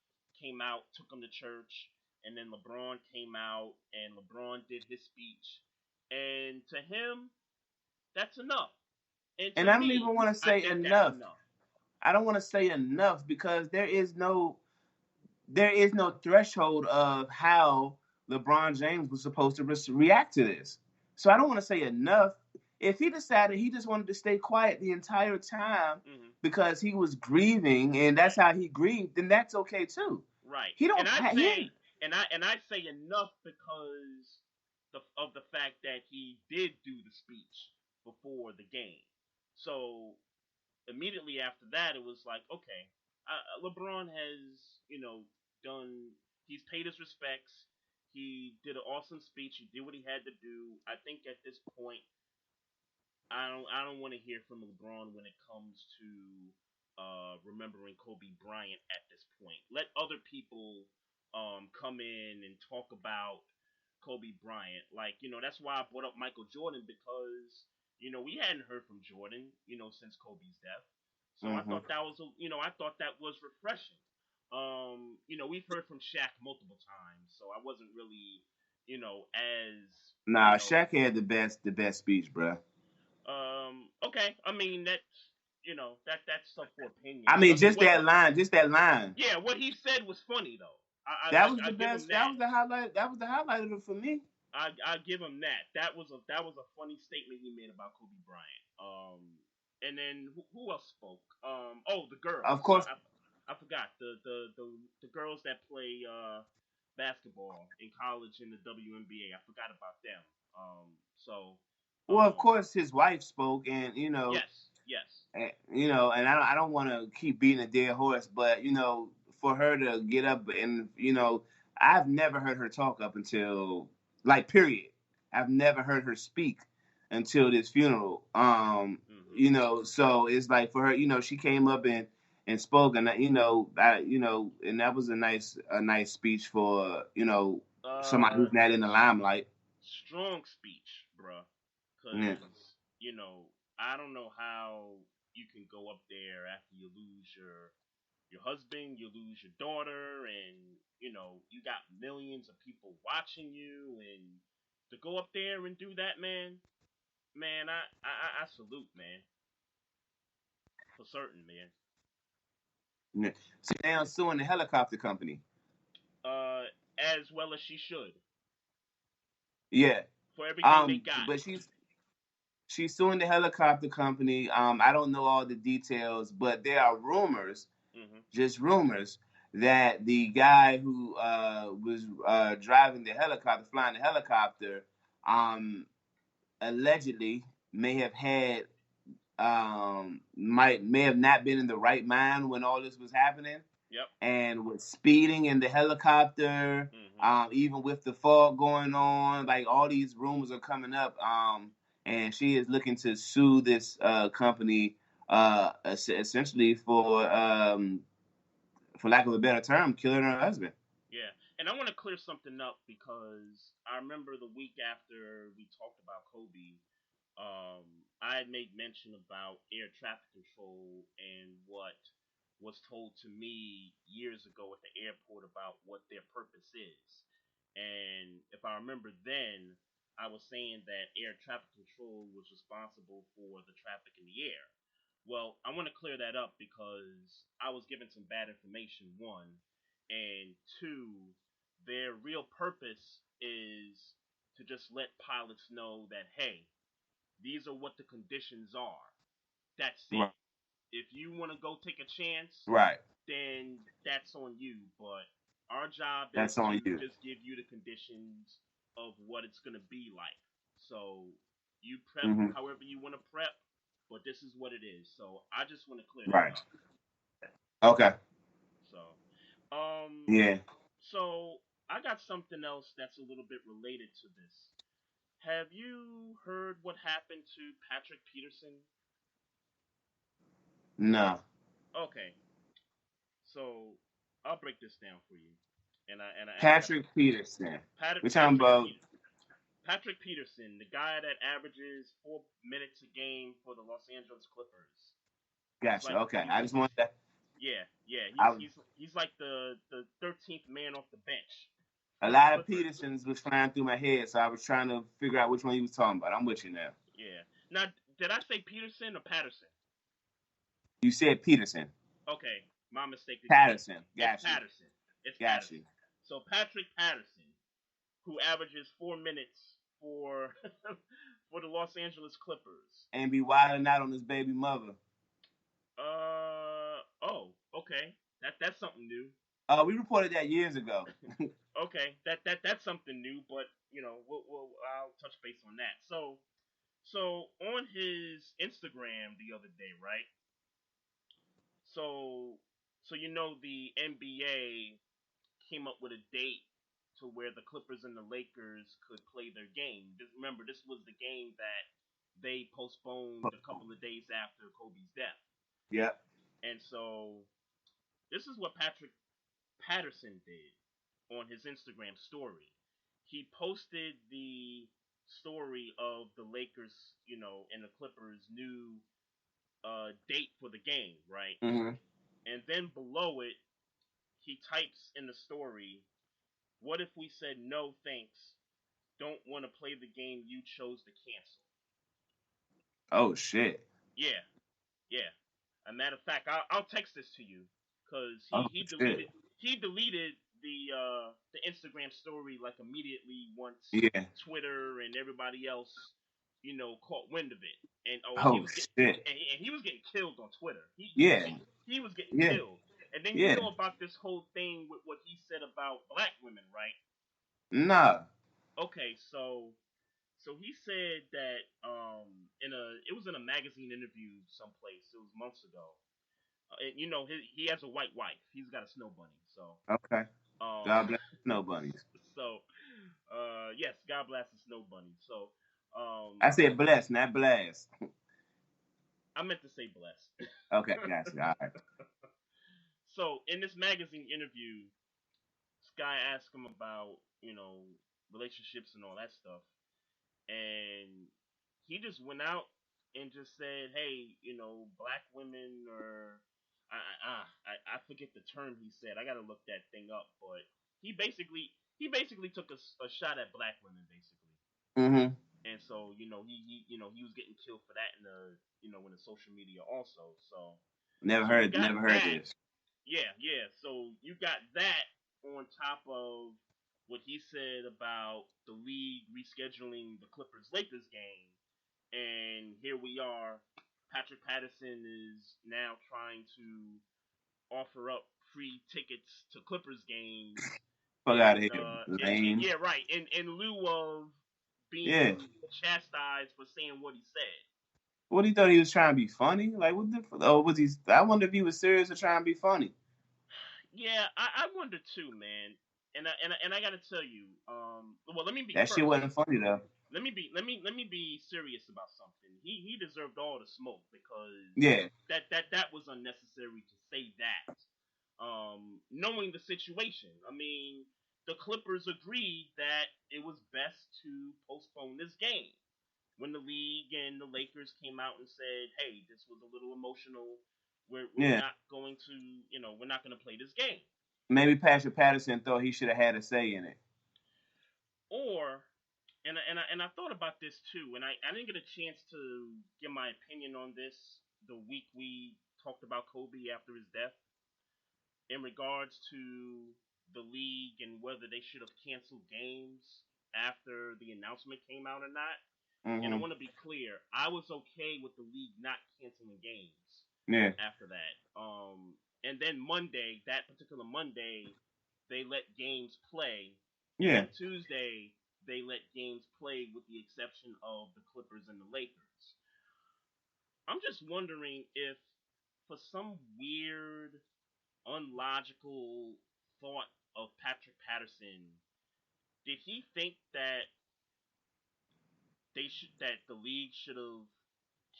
came out, took him to church, and then LeBron came out, and LeBron did his speech. And to him, that's enough. And to and I don't me, even want to I say think that's enough. enough. I don't want to say enough because there is no threshold of how LeBron James was supposed to react to this. So I don't want to say enough. If he decided he just wanted to stay quiet the entire time Hmm. because he was grieving and that's Right. how he grieved, then that's okay too. Right. He And don't. I He ain't. say and I say enough because of the fact that he did do the speech before the game. So immediately after that, it was like, okay, LeBron has done. He's paid his respects. He did an awesome speech. He did what he had to do. I think at this point, I don't want to hear from LeBron when it comes to remembering Kobe Bryant at this point. Let other people come in and talk about Kobe Bryant. Like, that's why I brought up Michael Jordan because we hadn't heard from Jordan since Kobe's death. So I Mm-hmm. thought that was I thought that was refreshing. We've heard from Shaq multiple times, so I wasn't really as you Nah, know Shaq had the best speech, bro. Okay. I mean that's up for I opinion. mean, I mean just what that line, just that line. yeah, what he said was funny though. That was I the give him best. That that. was the highlight. That was the highlight of it for me. I give him that. That was a funny statement he made about Kobe Bryant. And then who else spoke? Oh, the Of girls. course. I forgot the girls that play basketball in college in the WNBA. I forgot about them. So Well, of um course, his wife spoke, and yes, yes. and I don't want to keep beating a dead horse, but for her to get up and I've never heard her talk up until like period. I've never heard her speak until this funeral. Mhm. So it's like for her, she came up and spoke, and and that was a nice speech for somebody Uh, who's not in the limelight. strong speech, bruh. Yeah. Cause I don't know how you can go up there after you lose your husband, you lose your daughter, and you got millions of people watching you, and to go up there and do that, man, I salute, man, for certain, man. Yeah. So now suing the helicopter company. Uh, as well as she should Yeah. for everything they got. But she's suing the helicopter company. I don't know all the details, but there are rumors, Hmm. just rumors, that the guy who was driving the helicopter, flying the helicopter, um, allegedly may have had might may have not been in the right mind when all this was happening Yep. and was speeding in the helicopter, Hmm. even with the fog going on. Like all these rumors are coming up, and she is looking to sue this company, essentially for lack of a better term, killing her husband. Yeah, and I want to clear something up because I remember the week after we talked about Kobe, I had made mention about air traffic control and what was told to me years ago at the airport about what their purpose is. And if I remember then, I was saying that air traffic control was responsible for the traffic in the air. Well, I want to clear that up because I was given some bad information, one. And two, their real purpose is to just let pilots know that, hey, these are what the conditions are. That's it. Right. If you want to go take a chance, Right. then that's on you. But our job is That's on to you. just give you the conditions of what it's going to be like. So you prep Mm-hmm. however you want to prep, but this is what it is. So I just want to clear that Right. up. Okay. So, um, Yeah. so I got something else that's a little bit related to this. Have you heard what happened to Patrick Peterson? No. Okay, so I'll break this down for you. And I got Patrick Peterson. We're talking Patrick about. Patrick Peterson, the guy that averages 4 minutes a game for the Los Angeles Clippers. He's Gotcha. like Okay. he's I just want that. yeah. I, He's like the 13th man off the bench a for the lot of Clippers. Petersons was flying through my head, so I was trying to figure out which one you was talking about. I'm with you now. Yeah. Now, did I say Peterson or Patterson? You said Peterson. Okay, my mistake again. Patterson. It's Got you. Patterson. It's Got you. Patterson. So Patrick Patterson, who averages 4 minutes for for the Los Angeles Clippers. And be wilding out on his baby mother. Oh, okay. That's something new. We reported that years ago. Okay, that's something new, but I'll touch base on that. So on his Instagram the other day, right? So the NBA came up with a date to where the Clippers and the Lakers could play their game. Remember, this was the game that they postponed a couple of days after Kobe's death. Yep. And so this is what Patrick Patterson did on his Instagram story. He posted the story of the Lakers, and the Clippers' new date for the game, right? Mm-hmm. And then below it, he types in the story, "What if we said no thanks? Don't want to play the game you chose to cancel." Oh shit. Yeah, yeah. A matter of fact, I'll text this to you because Oh he shit. deleted the Instagram story like immediately once Yeah. Twitter and everybody else caught wind of it. And he Oh was shit. and he was getting killed on Twitter. Yeah. He was getting Yeah. killed. And then you Yeah. know about this whole thing with what he said about black women, right? Nah. Okay, so he said that it was in a magazine interview someplace. It was months ago. And, he has a white wife. He's got a snow bunny. So Okay. um God bless the snow bunnies. so yes, God bless the snow bunny. So I said bless, not blast. I meant to say bless. Okay, gotcha. All right. So in this magazine interview, this guy asked him about relationships and all that stuff, and he just went out and just said, "Hey, black women are." I forget the term he said. I gotta look that thing up, but he basically took a shot at black women, basically. Mm-hmm. And so he was getting killed for that in the social media also. So you got Never heard that. this. Yeah. So you got that on top of what he said about the league rescheduling the Clippers Lakers game, and here we are. Patrick Patterson is now trying to offer up free tickets to Clippers games, Fuck out of and here, lame. yeah, right. In lieu of Yeah. being chastised for saying what he said. What he thought he was trying to be funny? Like what the? Oh, was he? I wonder if he was serious or trying to be funny. Yeah, I wonder too, man. And I gotta tell you, well, let me be That shit first. wasn't funny though. Let me be serious about something. He deserved all the smoke because Yeah. that was unnecessary to say that. Knowing the situation, I mean, the Clippers agreed that it was best to postpone this game when the league and the Lakers came out and said, "Hey, this was a little emotional. We're not going to, we're not going to play this game. Maybe Patrick Patterson thought he should have had a say in it. Or, and I thought about this too, and I didn't get a chance to give my opinion on this the week we talked about Kobe after his death, in regards to the league and whether they should have canceled games after the announcement came out or not. And I want to be clear, I was okay with the league not canceling games after that. And then Monday, that particular Monday, they let games play. Yeah. And Tuesday, they let games play with the exception of the Clippers and the Lakers. I'm just wondering if, for some weird, unlogical thought of Patrick Patterson, did he think that the league should have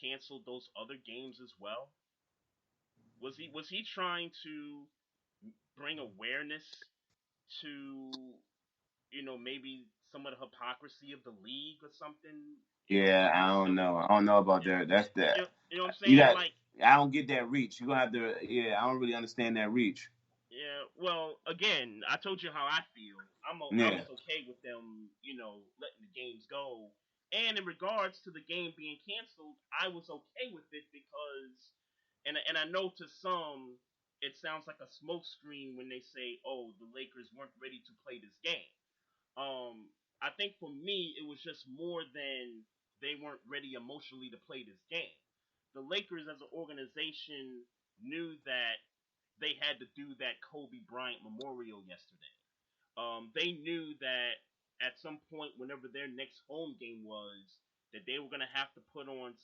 canceled those other games as well? Was he trying to bring awareness to maybe some of the hypocrisy of the league or something? Yeah, I don't know. I don't know about that. That's that. You know what I'm saying? I don't get that reach. You're gonna have to. Yeah, I don't really understand that reach. Yeah, well, again, I told you how I feel. I was okay with them, letting the games go. And in regards to the game being canceled, I was okay with it because, and I know to some, it sounds like a smokescreen when they say, "Oh, the Lakers weren't ready to play this game." I think for me, it was just more than they weren't ready emotionally to play this game. The Lakers, as an organization, knew that they had to do that Kobe Bryant memorial yesterday. They knew that at some point, whenever their next home game was, that they were gonna have to put on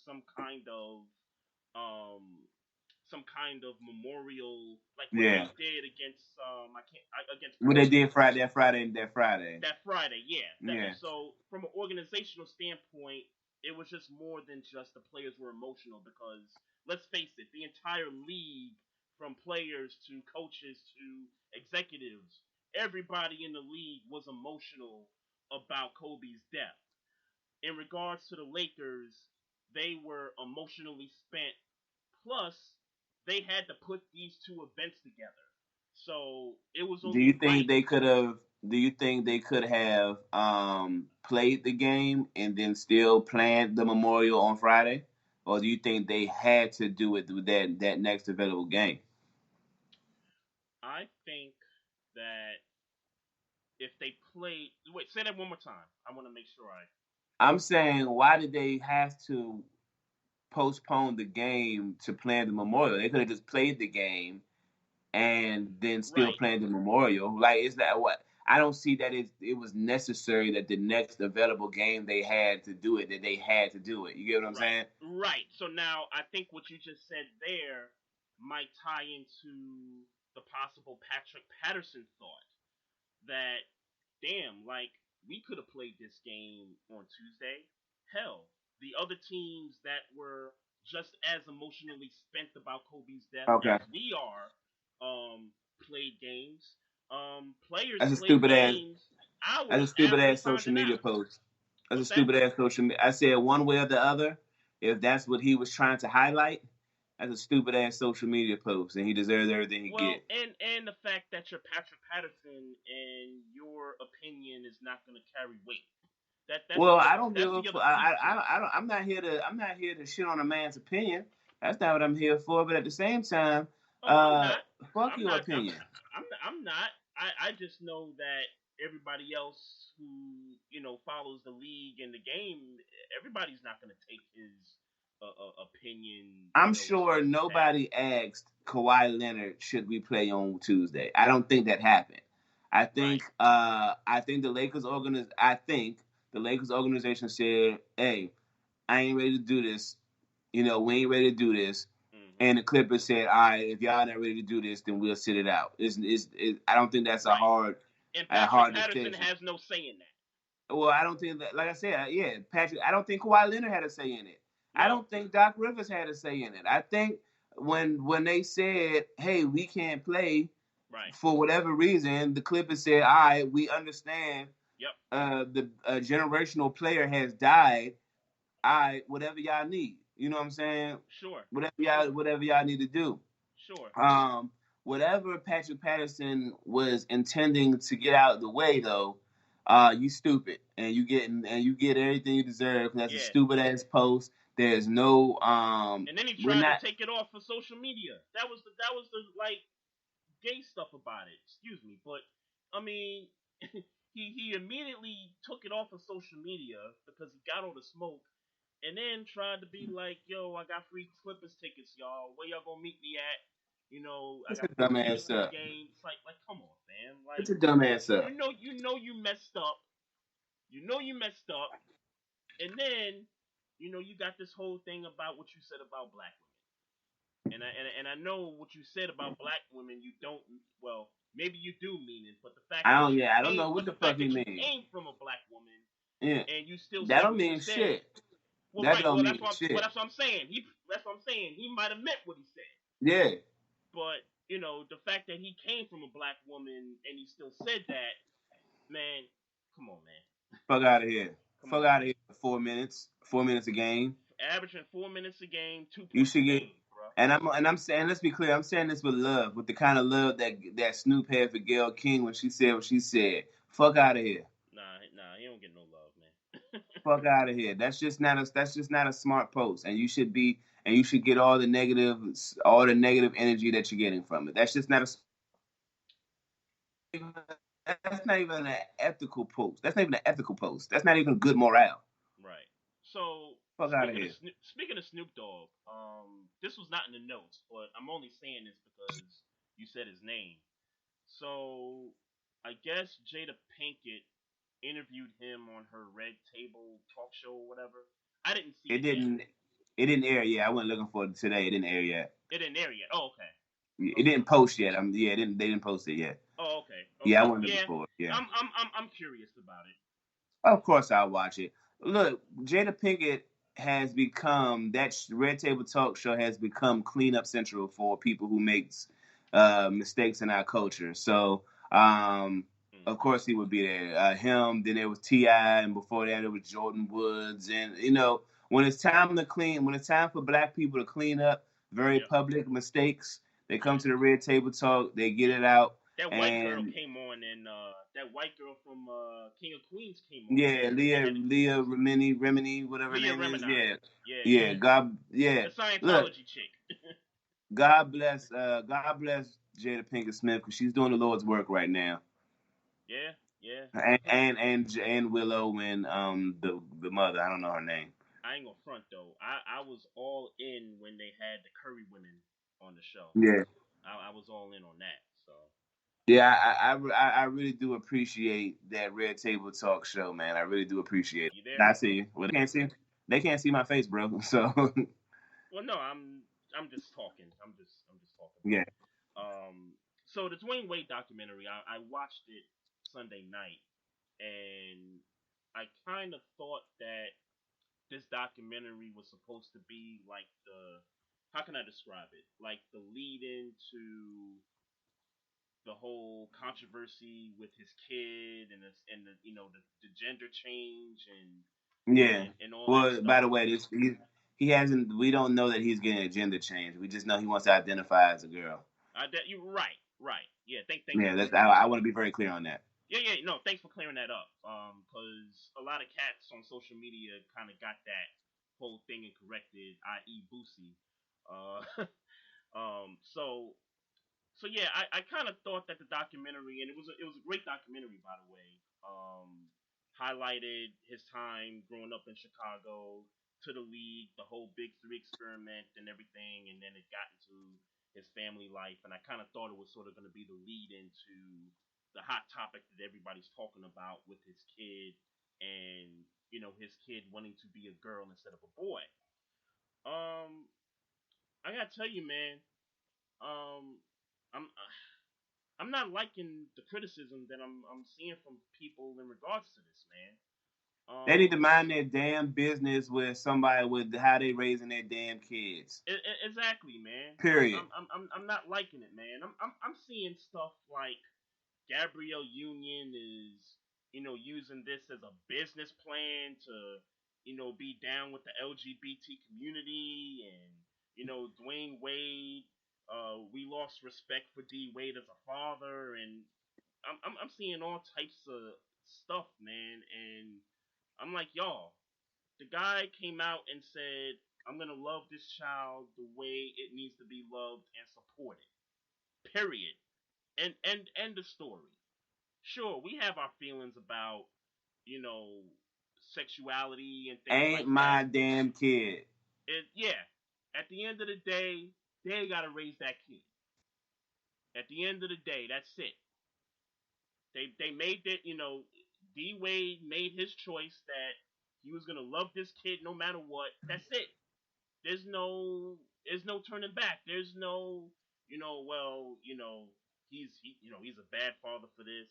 um, some kind of memorial, like what they did against against what they did that Friday. That Friday, yeah. So from an organizational standpoint, it was just more than just the players were emotional because let's face it, the entire league, from players to coaches to executives, everybody in the league was emotional about Kobe's death. In regards to the Lakers, they were emotionally spent. Plus, they had to put these two events together. So it was only Do you think right. they could have? Do you think they could have played the game and then still planned the memorial on Friday, or do you think they had to do it with that next available game? I think that if they played, wait, say that one more time. I want to make sure I. I'm saying, why did they have to postpone the game to plan the memorial? They could have just played the game and then still planned the memorial. Like, is that what? I don't see that it was necessary that the next available game they had to do it, that they had to do it. You get what I'm saying? Right. So now I think what you just said there might tie into the possible Patrick Patterson thought that, damn, like, we could have played this game on Tuesday. Hell, the other teams that were just as emotionally spent about Kobe's death as we are, played games. Players That's a played stupid games. That's a stupid ass social media post. That's a stupid ass social media. I said one way or the other. If that's what he was trying to highlight, that's a stupid ass social media post, and he deserves everything he gets. And the fact that you're Patrick Patterson and your opinion is not going to carry weight. I don't give a fuck. I'm not here to shit on a man's opinion. That's not what I'm here for. But at the same time, fuck your opinion. I'm not. I just know that everybody else who follows the league and the game, everybody's not going to take his opinion. I'm sure nobody asked Kawhi Leonard, should we play on Tuesday? I don't think that happened. I think the Lakers organization said, "Hey, I ain't ready to do this. We ain't ready to do this." Mm-hmm. And the Clippers said, "All right, if y'all not ready to do this, then we'll sit it out." I don't think that's a hard Patterson decision. has no say in that. Well, I don't think that. Like I said, Patrick. I don't think Kawhi Leonard had a say in it. No. I don't think Doc Rivers had a say in it. I think when they said, "Hey, we can't play," for whatever reason, the Clippers said, "All right, we understand. Yep. The generational player has died. All right, whatever y'all need. You know what I'm saying? Sure. Whatever y'all need to do." Sure. Whatever Patrick Patterson was intending to get out of the way, though, you stupid, and you get everything you deserve. That's a Yeah. stupid ass post. There's no And then he we're tried to not. take it off for social media. That was the like gay stuff about it. Excuse me, but I mean, he immediately took it off of social media because he got all the smoke, and then tried to be like, "Yo, I got free Clippers tickets, y'all. Where y'all gonna meet me at? I It's a got free tickets dumbass to the up. game." It's like, come on, man. It's Like, a dumbass up. you messed up. You know you messed up, and then you got this whole thing about what you said about black women. And I know what you said about black women. You don't. Well, maybe you do mean it, but the fact I that don't. you Yeah, I don't came, know what but the the fuck fact he that you mean. came from a black woman Yeah, and you still that said don't what you mean said. shit. Well, That right. don't Well, mean shit. that's what I'm saying. That's what I'm saying. He might have meant what he said. Yeah. But the fact that he came from a black woman and he still said that, man, come on, man. Fuck out of here. Come Fuck on, out of man. here. 4 minutes. 4 minutes a game. Averaging 4 minutes a game, two You points a should get. game, bro. And I'm saying, let's be clear. I'm saying this with love, with the kind of love that Snoop had for Gayle King when she said what she said. Fuck out of here. Nah, he don't get no love, man. Fuck out of here. That's just not a smart post, and you should get all the negative energy that you're getting from it. That's just not that's not even an ethical post. That's not even an ethical post. That's not even good morale. Right. So Fuck out of here. Speaking of Snoop Dogg, this was not in the notes, but I'm only saying this because you said his name. So I guess Jada Pinkett interviewed him on her Red Table talk show or whatever. I didn't see It it yet. didn't. It didn't air yet. I went looking for it today. It didn't air yet. It didn't air yet. Oh, okay. It Okay. didn't post yet. Yeah, they didn't post it yet. Oh, okay. Yeah, I Okay. went looking Yeah. for it. Yeah. I'm curious about it. Of course, I'll watch it. Look, Jada Pinkett has become that Red Table Talk Show has become cleanup central for people who makes mistakes in our culture. So, of course, he would be there. Him. Then there was Ti, and before that, it was Jordan Woods. And when it's time to clean, when it's time for Black people to clean up very Yep. public mistakes, they come Yeah. to the Red Table Talk. They get it out. That white girl And came on, and that white girl from King of Queens came on. yeah, Leah Remini, whatever her Leah name is. Remini. Yeah, Yeah. God, yeah. The Look, Scientology chick. God bless Jada Pinkett Smith because she's doing the Lord's work right now. Yeah. And Willow and the mother, I don't know her name. I ain't gonna front though. I was all in when they had the Curry women on the show. Yeah, I was all in on that. So yeah. I really do appreciate that Red Table Talk show, man. I really do appreciate it. you there? I see you. Well, they can't see my face, bro. So Well, no, I'm just talking. I'm just talking. yeah. So the Dwayne Wade documentary, I watched it Sunday night, and I kind of thought that this documentary was supposed to be like how can I describe it? Like the lead into the whole controversy with his kid and the gender change Yeah. and all that Well, stuff. by the way, he hasn't. We don't know that he's getting a gender change. We just know he wants to identify as a girl. You're right. Yeah, thank Yeah, you. I want to be very clear on that. Yeah. No, thanks for clearing that up. Because a lot of cats on social media kind of got that whole thing and corrected, i.e., Boosie. Uh, so yeah, I kind of thought that the documentary, and it was a great documentary, by the way. Highlighted his time growing up in Chicago to the league, the whole Big Three experiment and everything, and then it got into his family life, and I kind of thought it was sort of going to be the lead into the hot topic that everybody's talking about with his kid, and his kid wanting to be a girl instead of a boy. I gotta tell you, man, um, I'm I'm not liking the criticism that I'm seeing from people in regards to this, man. They need to mind their damn business with somebody with how they raising their damn kids. Exactly, man. Period. I'm not liking it, man. I'm seeing stuff like Gabrielle Union is using this as a business plan to be down with the LGBT community, and Dwayne Wade We lost respect for D Wade as a father, and I'm seeing all types of stuff, man. And I'm like, y'all, the guy came out and said, I'm gonna love this child the way it needs to be loved and supported. Period. And end the story. Sure, we have our feelings about, you know, sexuality and things Ain't like my that. damn kid. Yeah. At the end of the day, they gotta raise that kid. At the end of the day, that's it. They made that, D Wade made his choice that he was gonna love this kid no matter what. That's it. There's no turning back. There's no, well, he's a bad father for this.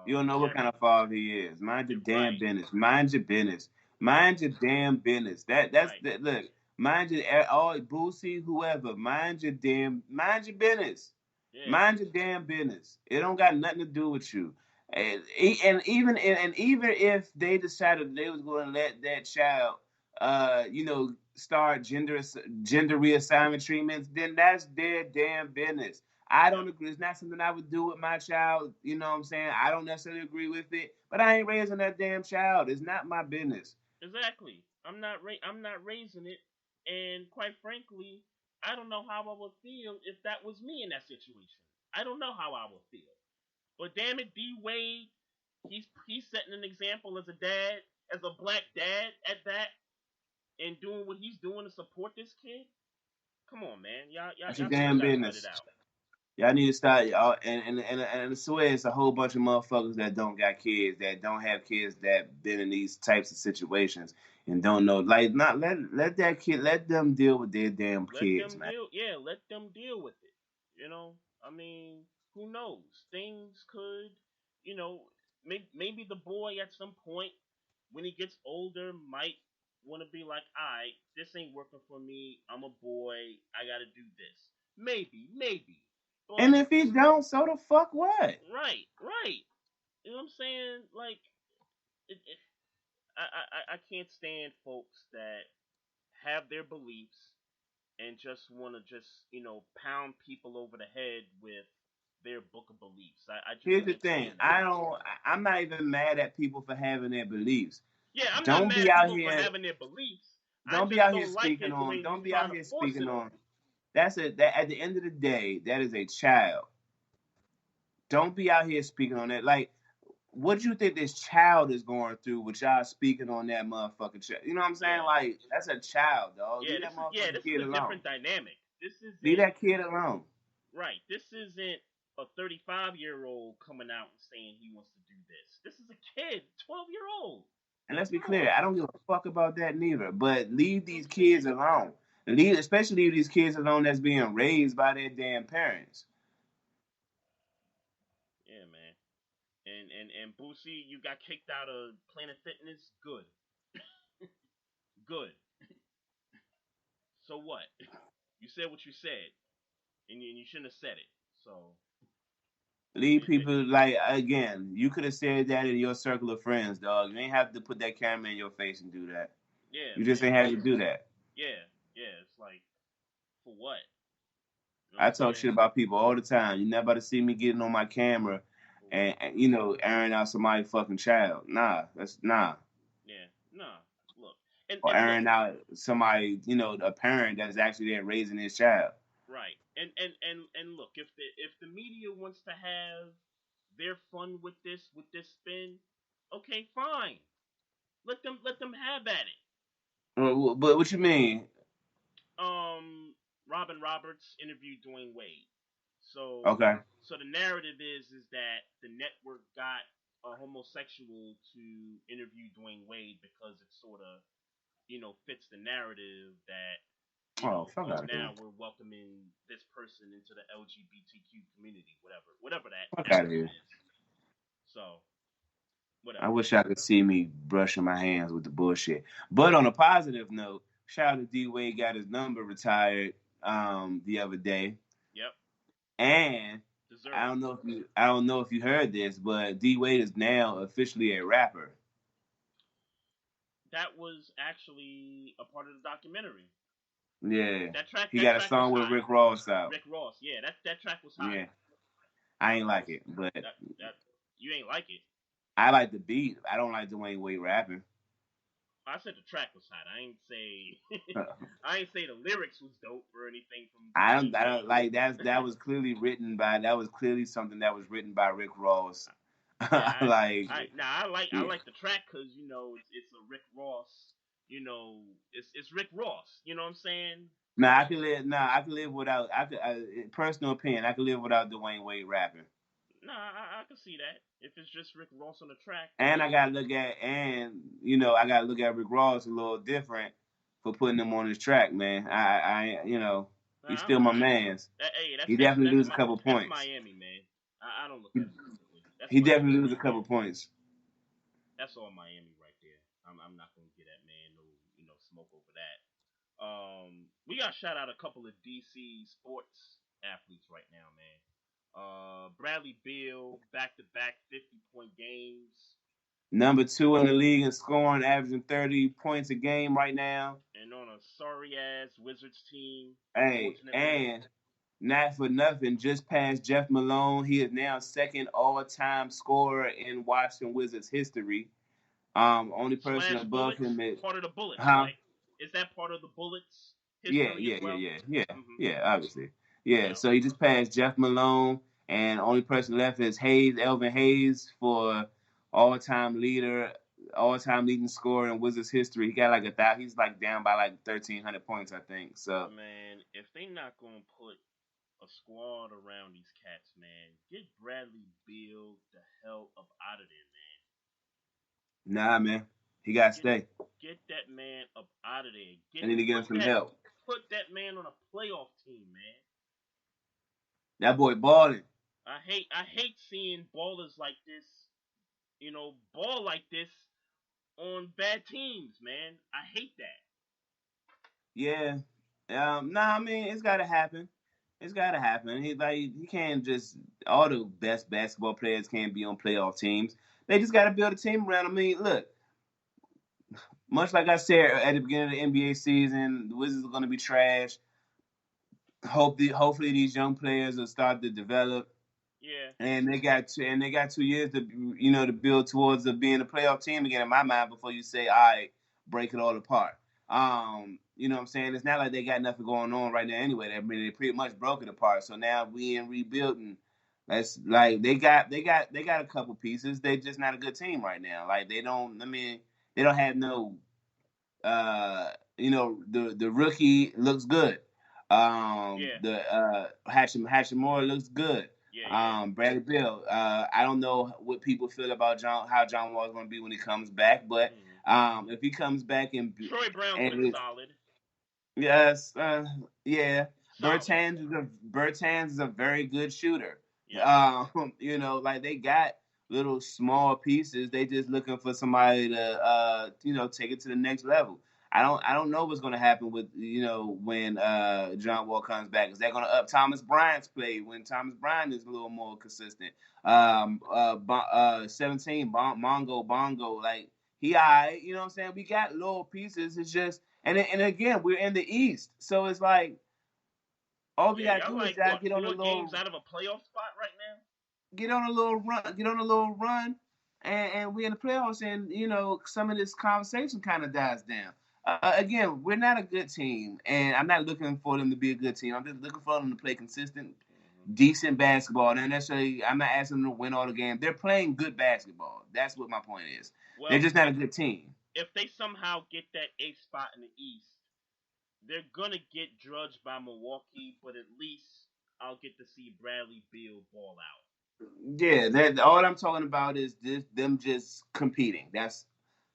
You don't know Yeah, what kind of father he is. Mind your damn right, business. Mind your business. Mind your damn business. That's right, that. Look, mind your all Boosie, whoever. Mind your business. yeah, Mind your damn business. It don't got nothing to do with you. And even if they decided they was going to let that child, start gender reassignment treatments, then that's their damn business. I yep, don't agree. It's not something I would do with my child. You know what I'm saying? I don't necessarily agree with it, but I ain't raising that damn child. It's not my business. exactly. I'm not raising it, and quite frankly, I don't know how I would feel if that was me in that situation. I don't know how I would feel. But damn it, D Wade, he's setting an example as a dad, as a black dad at that, and doing what he's doing to support this kid. Come on, man, That's your y'all still damn gotta cut it business. out. Y'all need to start. Y'all, and I swear it's a whole bunch of motherfuckers that don't got kids, that don't have kids, that been in these types of situations and don't know. Like, not let them deal with their damn kids, man. Let them deal with it. I mean, who knows? Things could, you know, maybe the boy at some point when he gets older might want to be like, alright, this ain't working for me. I'm a boy. I got to do this. Maybe. And But if he don't, so the fuck what? right. You know what I'm saying? Like, it, I can't stand folks that have their beliefs and just want to pound people over the head with their book of beliefs. I just Here's the can't thing. stand that. I'm not even mad at people for having their beliefs. Yeah, I'm not Don't mad be at out people for here. having their beliefs. I Don't be just out here don't like speaking it on. when you Don't be try out to here force speaking it on on. them. That's it. That at the end of the day, that is a child. Don't be out here speaking on that. Like, what do you think this child is going through with y'all speaking on that motherfucking child? You know what I'm saying? Yeah, Like, that's a child, dog. Leave that motherfucking this is kid a alone. different dynamic. This Leave isn't that kid alone. right. This isn't a 35-year-old coming out and saying he wants to do this. This is a kid, 12-year-old. And let's be Come clear, on. I don't give a fuck about that neither. But leave You know what these I'm kids saying? alone. Especially leave these kids alone that's being raised by their damn parents. Yeah, man. And Boosie, you got kicked out of Planet Fitness. Good, good. So what? You said what you said, and you shouldn't have said it. So Leave it, it, people like again. You could have said that in your circle of friends, dog. You ain't have to put that camera in your face and do that. yeah, You just man. ain't have to do that. Yeah. It's like for what? You know what I I'm talk saying? shit about people all the time. You never about to see me getting on my camera For what? and airing out somebody's fucking child. Nah, that's nah. Yeah. Nah. Look. And Or and look. airing out somebody, a parent that's actually there raising his child. Right. And look. If the media wants to have their fun with this spin, okay, fine. Let them have at it. But what you mean? Robin Roberts interviewed Dwayne Wade. So Okay. so the narrative is that the network got a homosexual to interview Dwayne Wade because it sort of fits the narrative that Oh, fuck out of here. now we're welcoming this person into the LGBTQ community, whatever that Fuck out of narrative here. is. So I whatever. wish I could see me brushing my hands with the bullshit. But on a positive note, shout out to D Wade got his number retired the other day. Yep, And deserved. I don't know if you heard this, but D Wade is now officially a rapper. That was actually a part of the documentary. Yeah. He That got a track was song with hot. Rick Ross out. Rick Ross, yeah, that track was hot. Yeah. I ain't That like was it, but that you ain't like it. I like the beat. I don't like Dwayne Wade rapping. I said the track was hot. I ain't say the lyrics was dope or anything from I Dwayne don't Wade. like that was clearly something that was written by Rick Ross. Yeah, Like I yeah. like the track because it's a Rick Ross. It's Rick Ross. You know what I'm saying? I could live without personal opinion, I could live without Dwayne Wade rapping. I can see that if it's just Rick Ross on the track. And I gotta look at Rick Ross a little different for putting him on his track, man. He's still my man's. Hey, He definitely lose a couple that's points. Miami, man. I don't look at it differently. That's He Miami. definitely lose a couple points. That's all Miami right there. I'm not gonna get that man no smoke over that. We got shout out a couple of DC sports athletes right now, man. Bradley Beal back to back 50-point games. Number 2 in the league in scoring, averaging 30 points a game right now. And on a sorry ass Wizards team. Hey, and not for nothing, just past Jeff Malone, he is now second all-time scorer in Washington Wizards history. Only person Slash above Bullets, him is part of the Bullets, right? Is that part of the Bullets history as well? Yeah, obviously. Yeah, so he just passed Jeff Malone, and only person left is Elvin Hayes for all-time leading scorer in Wizards history. He got like he's like down by like 1,300 points, I think. So man, if they not gonna put a squad around these cats, man, get Bradley Beal the hell up out of there, man. Nah, man, he gotta stay. Get that man up out of there. I need to get him some help. Put that man on a playoff team, man. That boy balling. I hate seeing ballers like this, ball like this on bad teams, man. I hate that. Yeah. I mean, it's gotta happen. It's gotta happen. He can't just all the best basketball players can't be on playoff teams. They just gotta build a team around. I mean, look, much like I said at the beginning of the NBA season, the Wizards are gonna be trash. Hopefully these young players will start to develop. Yeah. And they got 2 years to build towards being a playoff team again in my mind before you say, all right, break it all apart. You know what I'm saying? It's not like they got nothing going on right now anyway. They pretty much broke it apart. So now we in rebuilding. That's like they got a couple pieces. They're just not a good team right now. Like they don't have no the rookie looks good. The Hachimura looks good. Bradley Beal. I don't know what people feel about how John Wall is going to be when he comes back, but if he comes back and Troy Brown's been solid. Yes, yeah. Bertans is a very good shooter. Yeah. Like they got little small pieces. They just looking for somebody to take it to the next level. I don't know what's gonna happen with when John Wall comes back. Is that gonna up Thomas Bryant's play when Thomas Bryant is a little more consistent? 17 Bongo, like he alright, you know what I'm saying? We got little pieces. It's just and again we're in the East, so it's like all we gotta do is get on a little games out of a playoff spot right now. Get on a little run, and we're in the playoffs, and some of this conversation kind of dies down. Again, we're not a good team, and I'm not looking for them to be a good team. I'm just looking for them to play consistent, decent basketball. Not necessarily, I'm not asking them to win all the games. They're playing good basketball. That's what my point is. Well, they're just not a good team. If they somehow get that 8th spot in the East, they're gonna get drudged by Milwaukee, but at least I'll get to see Bradley Beal ball out. Yeah, all I'm talking about is them just competing.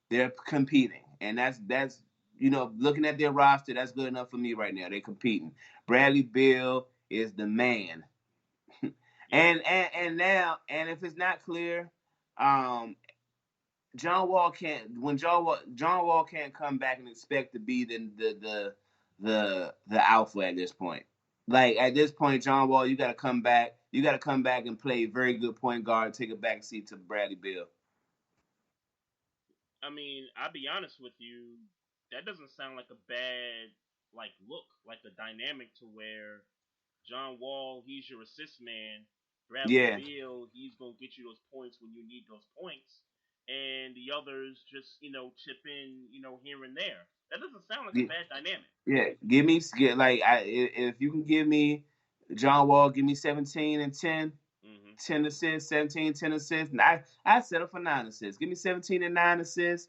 They're competing, and that's looking at their roster, that's good enough for me right now. They're competing. Bradley Beal is the man. and now, and if it's not clear, John Wall can't come back and expect to be the alpha at this point. Like at this point, John Wall, you got to come back. You got to come back and play very good point guard, take a back seat to Bradley Beal. I mean, I'll be honest with you. That doesn't sound like a bad look like a dynamic to where John Wall, he's your assist man. Bradley Yeah. Beal, he's gonna get you those points when you need those points, and the others just chip in here and there. That doesn't sound like a bad dynamic. Yeah, if you can give me John Wall, give me 17 and 10, 10 assists, 17, 10 assists. And I settle for 9 assists. Give me 17 and 9 assists.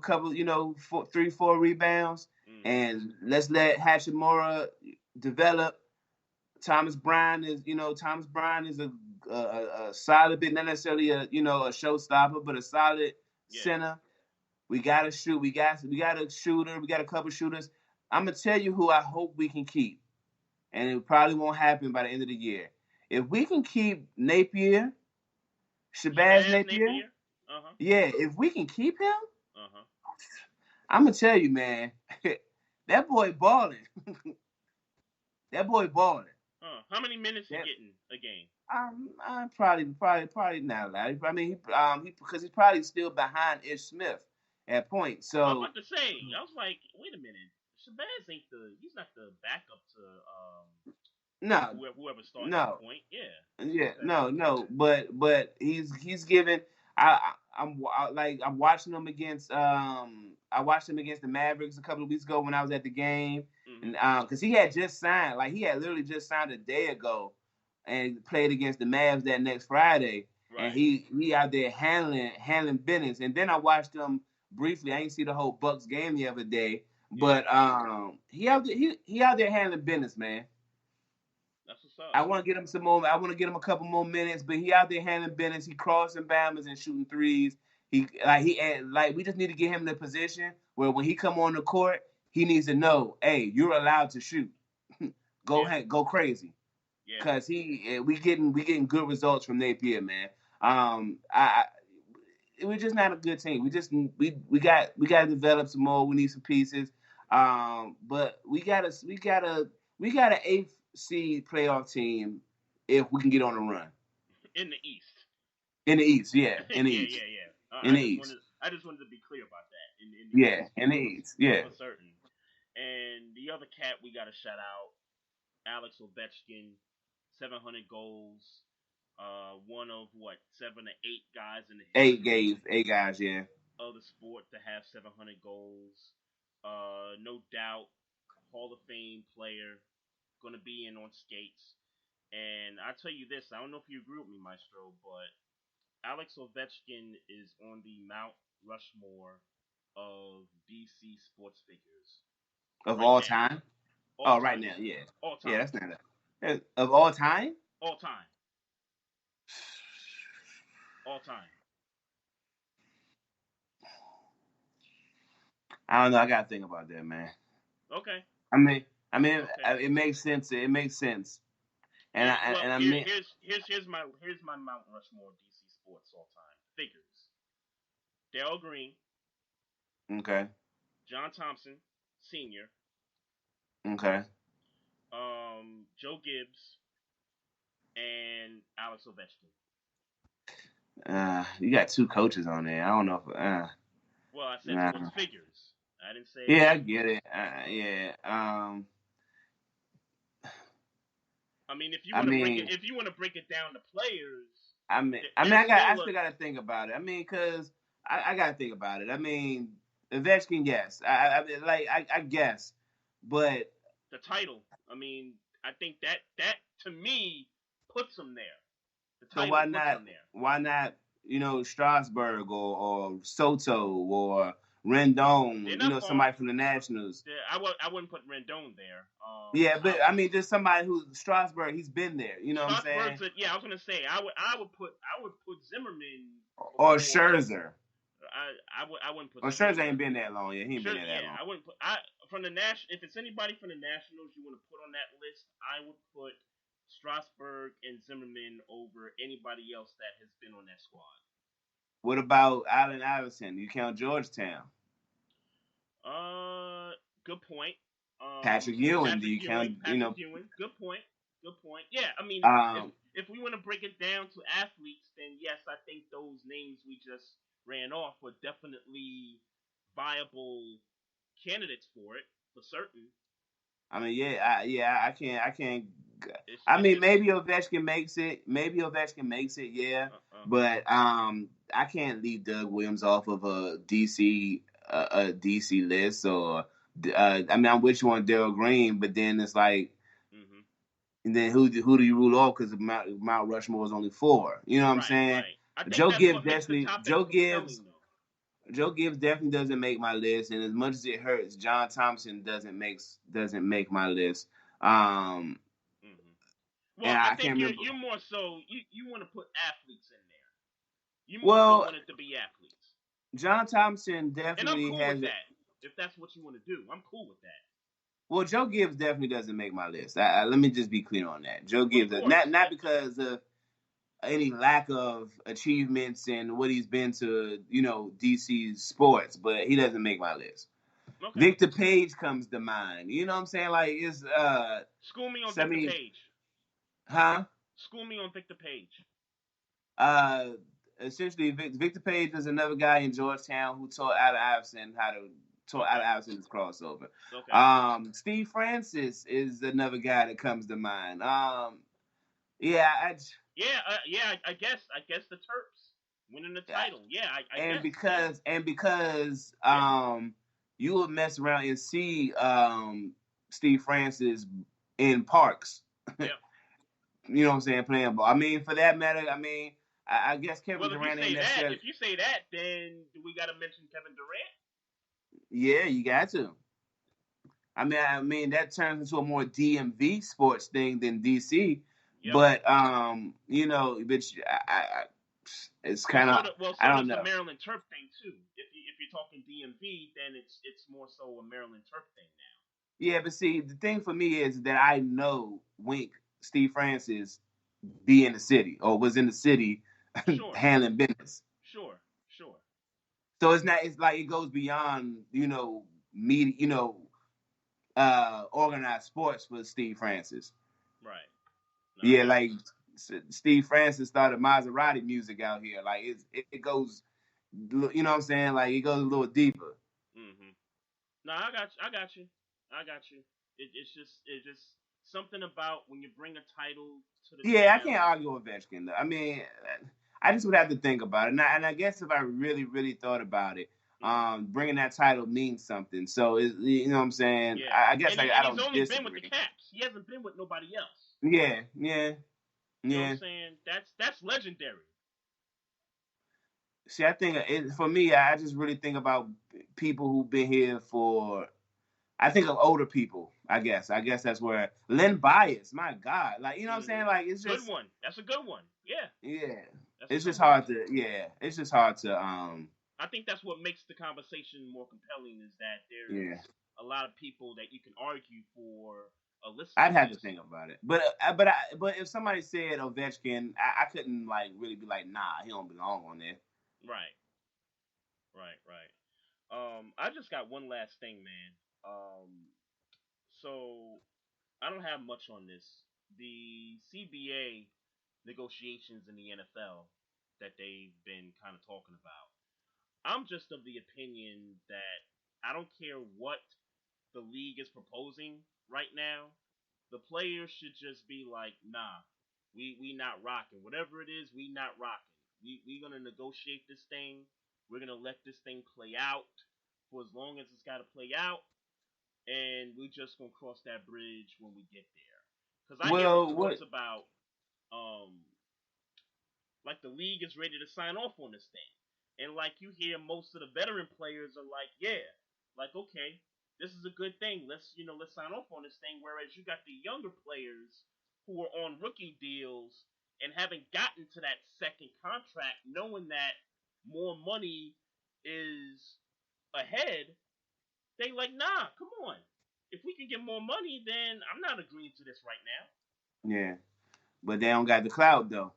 Couple, 4 rebounds, and let's let Hachimura develop. Thomas Bryant is a solid bit, not necessarily a showstopper, but a solid center. We got to shoot. We got a shooter. We got a couple shooters. I'm gonna tell you who I hope we can keep, and it probably won't happen by the end of the year. If we can keep Napier, Shabazz Napier, yeah, if we can keep him, I'm gonna tell you, man, that boy balling. That boy balling. How many minutes he getting a game? I'm probably not allowed. I mean, because he's probably still behind Ish Smith at point. So I was about to say, I was like, wait a minute, Shabazz he's not the backup to whoever starts at point. Yeah, no, but he's given. I'm watching him against I watched him against the Mavericks a couple of weeks ago when I was at the game, and because he had just signed, he had literally just signed a day ago, and played against the Mavs that next Friday, and he out there handling business. And then I watched him briefly. I didn't see the whole Bucks game the other day, but he out there handling business, man. That's what's up. I want to get him some more. I want to get him a couple more minutes, but he out there handling business. He crossing boundaries and shooting threes. We just need to get him in a position where when he come on the court, he needs to know, hey, you're allowed to shoot. Go crazy. Because we getting good results from Napier, man. We're just not a good team. We got to develop some more. We need some pieces. But we got an eighth seed playoff team if we can get on a run. In the East. In the East, yeah. In the East. In the East. I just wanted to be clear about that. In the East, yeah. For certain. And the other cat we got to shout out, Alex Ovechkin, 700 goals. One of 7 or 8 guys in the history. 8 guys, yeah. Of the sport to have 700 goals. No doubt, Hall of Fame player, gonna be in on skates. And I tell you this, I don't know if you agree with me, Maestro, but Alex Ovechkin is on the Mount Rushmore of DC sports figures. Of all time? Right now, yeah. All time. Yeah, that's not it. Of all time? All time. All time. I don't know. I gotta think about that, man. Okay. I mean, it makes sense. It makes sense. And here's my Mount Rushmore DC sports all time figures. Darryl Green. Okay. John Thompson, Sr. Okay. Joe Gibbs and Alex Ovechkin. You got 2 coaches on there. I don't know if. Well, I said sports figures. I didn't say. Yeah, I get it. Yeah. I mean, if you want to break it down to players. I still got to think about it. I mean, because I got to think about it. I mean, Ovechkin, yes. I guess, but the title. I mean, I think that to me puts him there. The title so why not? Strasburg or Soto or Rendon. Somebody from the Nationals. I wouldn't put Rendon there. But I mean, just somebody who's Strasburg. He's been there. You know what I'm saying? I was gonna say I would put Zimmerman or Scherzer. I wouldn't put. Well, Scherzer ain't been that long. Yeah, he ain't been there that long. I wouldn't put. From the if it's anybody from the Nationals you want to put on that list, I would put Strasburg and Zimmerman over anybody else that has been on that squad. What about Allen Iverson? You count Georgetown? Good point. Patrick Ewing. Do you count? Patrick Ewing. Good point. Yeah, I mean, if we want to break it down to athletes, then yes, I think those names we just ran off were definitely viable candidates for it. for certain. I mean, I can't. I It's mean, just maybe Ovechkin makes it. Yeah. But I can't leave Doug Williams off of a DC list or. I mean, I'm with you on Daryl Green, but then it's like, and then who do you rule off? Because Mount Rushmore is only 4. You know what I'm saying? Right. I think that's what makes the topic compelling, though. Joe Gibbs definitely doesn't make my list, and as much as it hurts, John Thompson doesn't make my list. Well, I think can't remember. you're more so you want to put athletes in there. You more Well, so want it to be athletes. John Thompson definitely and I'm cool has with that. If that's what you want to do, I'm cool with that. Well, Joe Gibbs definitely doesn't make my list. Let me just be clear on that. Joe Gibbs, not because of any lack of achievements and what he's been to, DC sports, but he doesn't make my list. Okay. Victor Page comes to mind. You know what I'm saying? Like, it's school me on Victor Page. Huh? School me on Victor Page. Essentially, Victor Page is another guy in Georgetown who taught Allen Iverson his crossover. Okay. Steve Francis is another guy that comes to mind. I guess the Terps winning the title. Yeah, I guess. Because you would mess around and see Steve Francis in parks. Yep. You know what I'm saying? Playing ball. I mean, for that matter, I guess Kevin Durant ain't necessarily. If you say that, then do we got to mention Kevin Durant? Yeah, you got to. I mean that turns into a more DMV sports thing than DC. Yep. But it's kind of I don't know. It's a Maryland Terp thing too. If you're talking DMV, then it's more so a Maryland Terp thing now. Yeah, but see, the thing for me is that I know Steve Francis be in the city or was in the city handling business. Sure. So it's like it goes beyond, media, organized sports for Steve Francis. Right. No, yeah, like Steve Francis started Maserati music out here. Like it goes, you know what I'm saying? Like it goes a little deeper. No, I got you. It's just something about when you bring a title to the I can't argue with Ovechkin. I mean, I just would have to think about it. And I guess if I really, really thought about it, bringing that title means something. So, you know what I'm saying? Yeah. I guess I don't disagree. He's only been with the Caps. He hasn't been with nobody else. Yeah. You know what I'm saying? That's legendary. See, I think for me, I just really think about people who've been here for. I think of older people. I guess that's where Len Bias. My God, like you know what I'm saying? Like it's just good one. That's a good one. Yeah. Yeah. It's just hard to. It's just hard to. I think that's what makes the conversation more compelling is that there's a lot of people that you can argue for a list. I'd have to think about it, but if somebody said Ovechkin, I couldn't like really be like, nah, he don't belong on there. Right. I just got one last thing, man. So I don't have much on this. The CBA negotiations in the NFL that they've been kind of talking about. I'm just of the opinion that I don't care what the league is proposing right now. The players should just be like, nah, we not rocking. Whatever it is, we not rocking. We gonna negotiate this thing. We're gonna let this thing play out for as long as it's gotta play out, and we're just gonna cross that bridge when we get there. Because I hear reports about like the league is ready to sign off on this thing. And like you hear most of the veteran players are like, yeah, like okay, this is a good thing. Let's sign off on this thing. Whereas you got the younger players who are on rookie deals and haven't gotten to that second contract, knowing that more money is ahead. They like, nah, come on. If we can get more money, then I'm not agreeing to this right now. Yeah, but they don't got the clout though.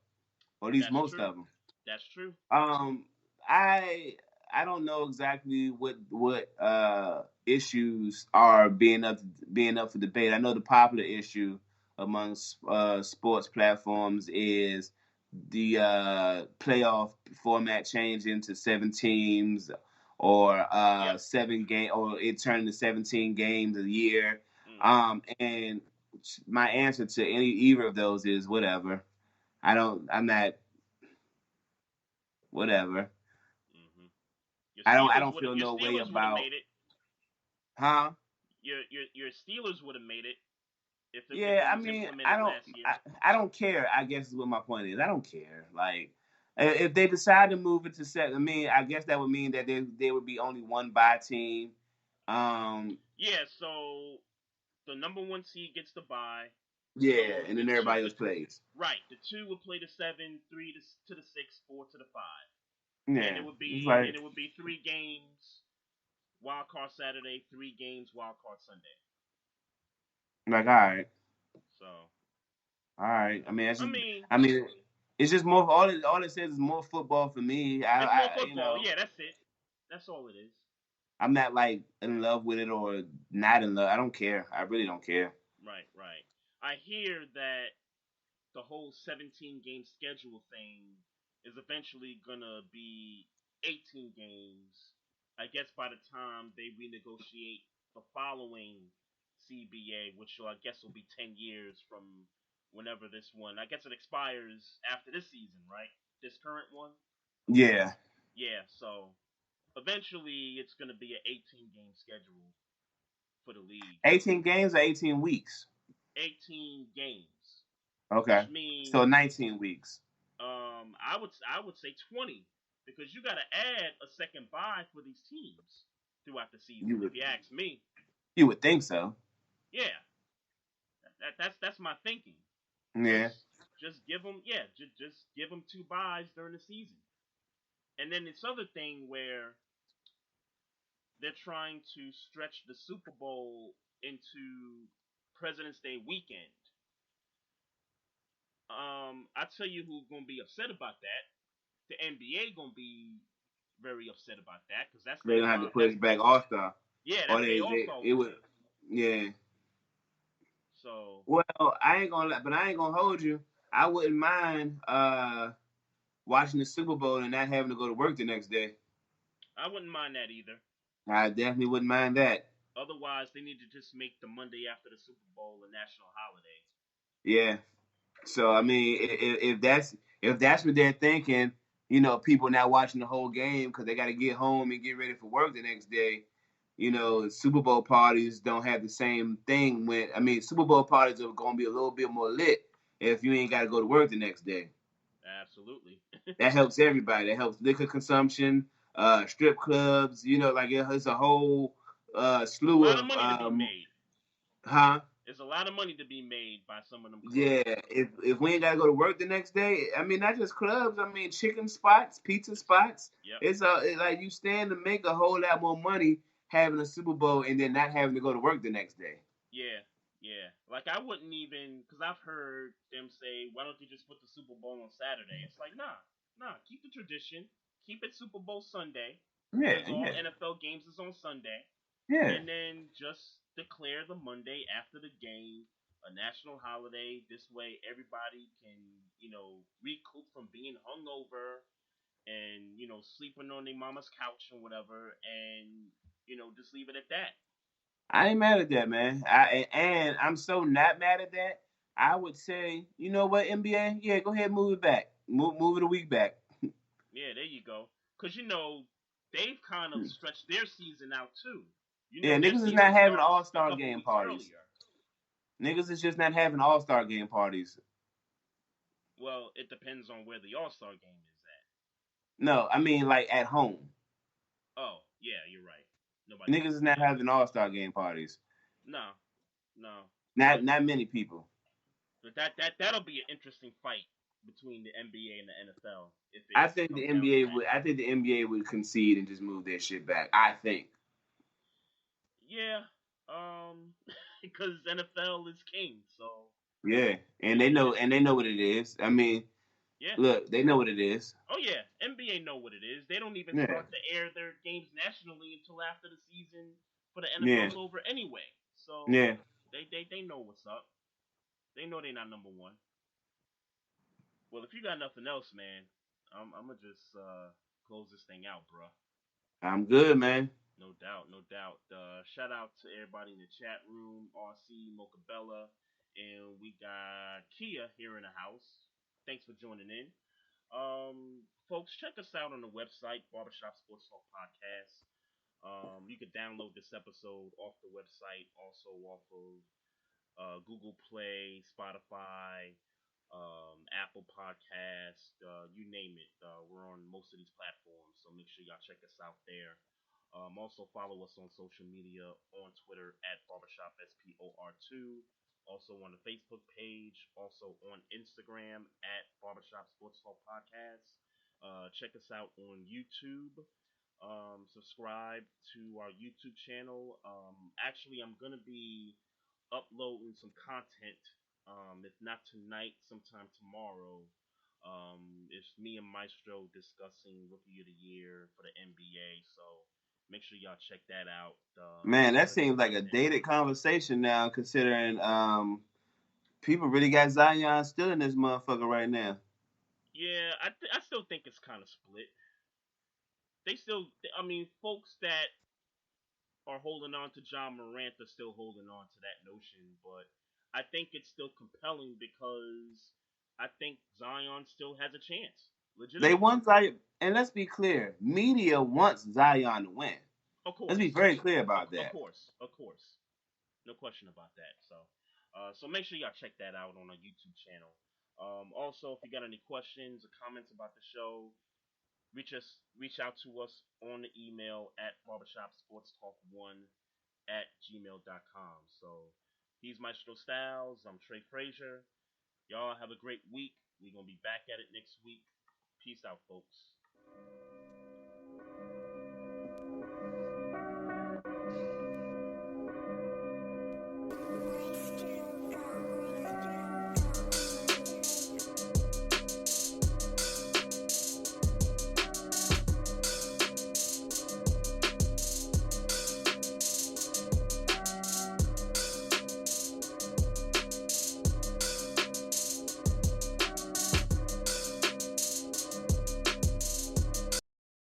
Or at least most of them. That's true. I don't know exactly what issues are being up for debate. I know the popular issue amongst sports platforms is the playoff format changing to 7 teams, or Yep. 7 game, or it turned into 17 games a year. Mm-hmm. And my answer to either of those is whatever. I'm not whatever. Mm-hmm. I don't feel Your no way Steelers would have about, made it. huh? Your Steelers would have made it if Yeah, it I was mean, implemented last year. I don't care. I guess is what my point is. I don't care. Like, if they decide to move it to 7, I mean, I guess that would mean that there would be only one bye team. Yeah, so the number one seed gets the bye. Yeah, So and then everybody else plays. right, the two will play the 7, three to the 6, 4 to the 5, and Yeah, it's like, it would be 3 games wild card Saturday, 3 games wild card Sunday. all right, So all right. I mean, I mean, I mean, it's just more. All it says is more football for me. it's more You football. know, Yeah, that's it. That's all it is. I'm not like in love with it or not in love. I don't care. I really don't care. Right, right. I hear that the whole 17 game schedule thing is eventually gonna be 18 games. I guess by the time they renegotiate the following CBA, which I guess will be 10 years from whenever this one. I guess it expires after this season, right? This current one. Yeah, Yeah. So eventually, it's gonna be an 18 game schedule for the league. 18 games or 18 weeks. 18 games, Okay, which so means 19 weeks. I would say 20 because you got to add a second bye for these teams throughout the season. You would If you ask me, you would think so. yeah, that's my thinking. Yeah. Just give them just give them 2 buys during the season, and then this other thing where they're trying to stretch the Super Bowl into President's Day weekend. I tell you who's gonna be upset about that. The NBA gonna be very upset about that because that's They're their gonna have to push back All Star, yeah, or that's their All they Star it would. weekend. Yeah. So Well, I ain't gonna hold you. I wouldn't mind watching the Super Bowl and not having to go to work the next day. I wouldn't mind that either. I definitely wouldn't mind that. Otherwise, they need to just make the Monday after the Super Bowl a national holiday. Yeah. So I mean, if that's what they're thinking, you know, people not watching the whole game because they got to get home and get ready for work the next day. You know, Super Bowl parties don't have the same thing. Super Bowl parties are gonna be a little bit more lit if you ain't got to go to work the next day. Absolutely. That helps everybody. That helps liquor consumption, strip clubs. You know, like it's a whole There's a slew lot of of money to be made. huh? There's a lot of money to be made by some of them Yeah, clubs. if we ain't gotta go to work the next day, I mean not just clubs, I mean chicken spots, pizza spots. Yep. It's like you stand to make a whole lot more money having a Super Bowl and then not having to go to work the next day. Yeah. Yeah. Like I wouldn't even because I've heard them say, "Why don't you just put the Super Bowl on Saturday?" It's like, nah. Keep the tradition. Keep it Super Bowl Sunday Yeah, because all yeah, NFL games is on Sunday. yeah. And then just declare the Monday after the game a national holiday. This way, everybody can, recoup from being hungover and, sleeping on their mama's couch or whatever, and, just leave it at that. I ain't mad at that, man. And I'm so not mad at that. I would say, you know what, NBA, yeah, go ahead, and move it back, move it a week back. Yeah, there you go. Because, they've kind of stretched their season out too. Yeah, Their niggas is season not having starts All a Star couple game weeks parties. earlier. Niggas is just not having All Star game parties. Well, it depends on where the All Star game is at. No, I mean like at home. Oh, yeah, you're right. Nobody Niggas wants is to do not that. having All Star game parties. No, no. Not But not many people. that'll be an interesting fight between the NBA and the NFL if I it think the comes down to NBA that. would. I think the NBA would concede and just move their shit back. I think. Yeah, because NFL is king. So Yeah, and yeah, they know what it is. I mean, yeah. look, they know what it is. Oh yeah, NBA know what it is. They don't even Yeah, start to air their games nationally until after the season for the yeah, NFL's over anyway. So yeah. they know what's up. They know they're not number one. Well, if you got nothing else, man, I'm gonna just close this thing out, bro. I'm good, man. No doubt, no doubt. Shout out to everybody in the chat room, RC, Mocabella, and we got Kia here in the house. Thanks for joining in. Folks, check us out on the website, Barbershop Sports Talk Podcast. You could download this episode off the website, also off of Google Play, Spotify, Apple Podcast, you name it. We're on most of these platforms, so make sure y'all check us out there. Also follow us on social media on Twitter at Barbershop SPOR2. Also on the Facebook page. Also on Instagram at Barbershop Sports Talk Podcast. Check us out on YouTube. Subscribe to our YouTube channel. Actually, I'm gonna be uploading some content. If not tonight, sometime tomorrow. It's me and Maestro discussing Rookie of the Year for the NBA. So make sure y'all check that out. Man, A that lot of good seems like a content. dated conversation now, considering people really got Zion still in this motherfucker right now. Yeah, I still think it's kind of split. They still, I mean, folks that are holding on to John Morant are still holding on to that notion, but I think it's still compelling because I think Zion still has a chance, They legitimately. want Zion, and let's be clear, media wants Zion to win. Of Let's be course, very clear of, about of that. course, of course, no question about that. So make sure y'all check that out on our YouTube channel. Also, if you got any questions or comments about the show, reach out to us on the email at barbershopsportstalk1 at gmail.com. So he's Maestro Styles. I'm Trey Frazier. Y'all have a great week. We're going to be back at it next week. Peace out, folks.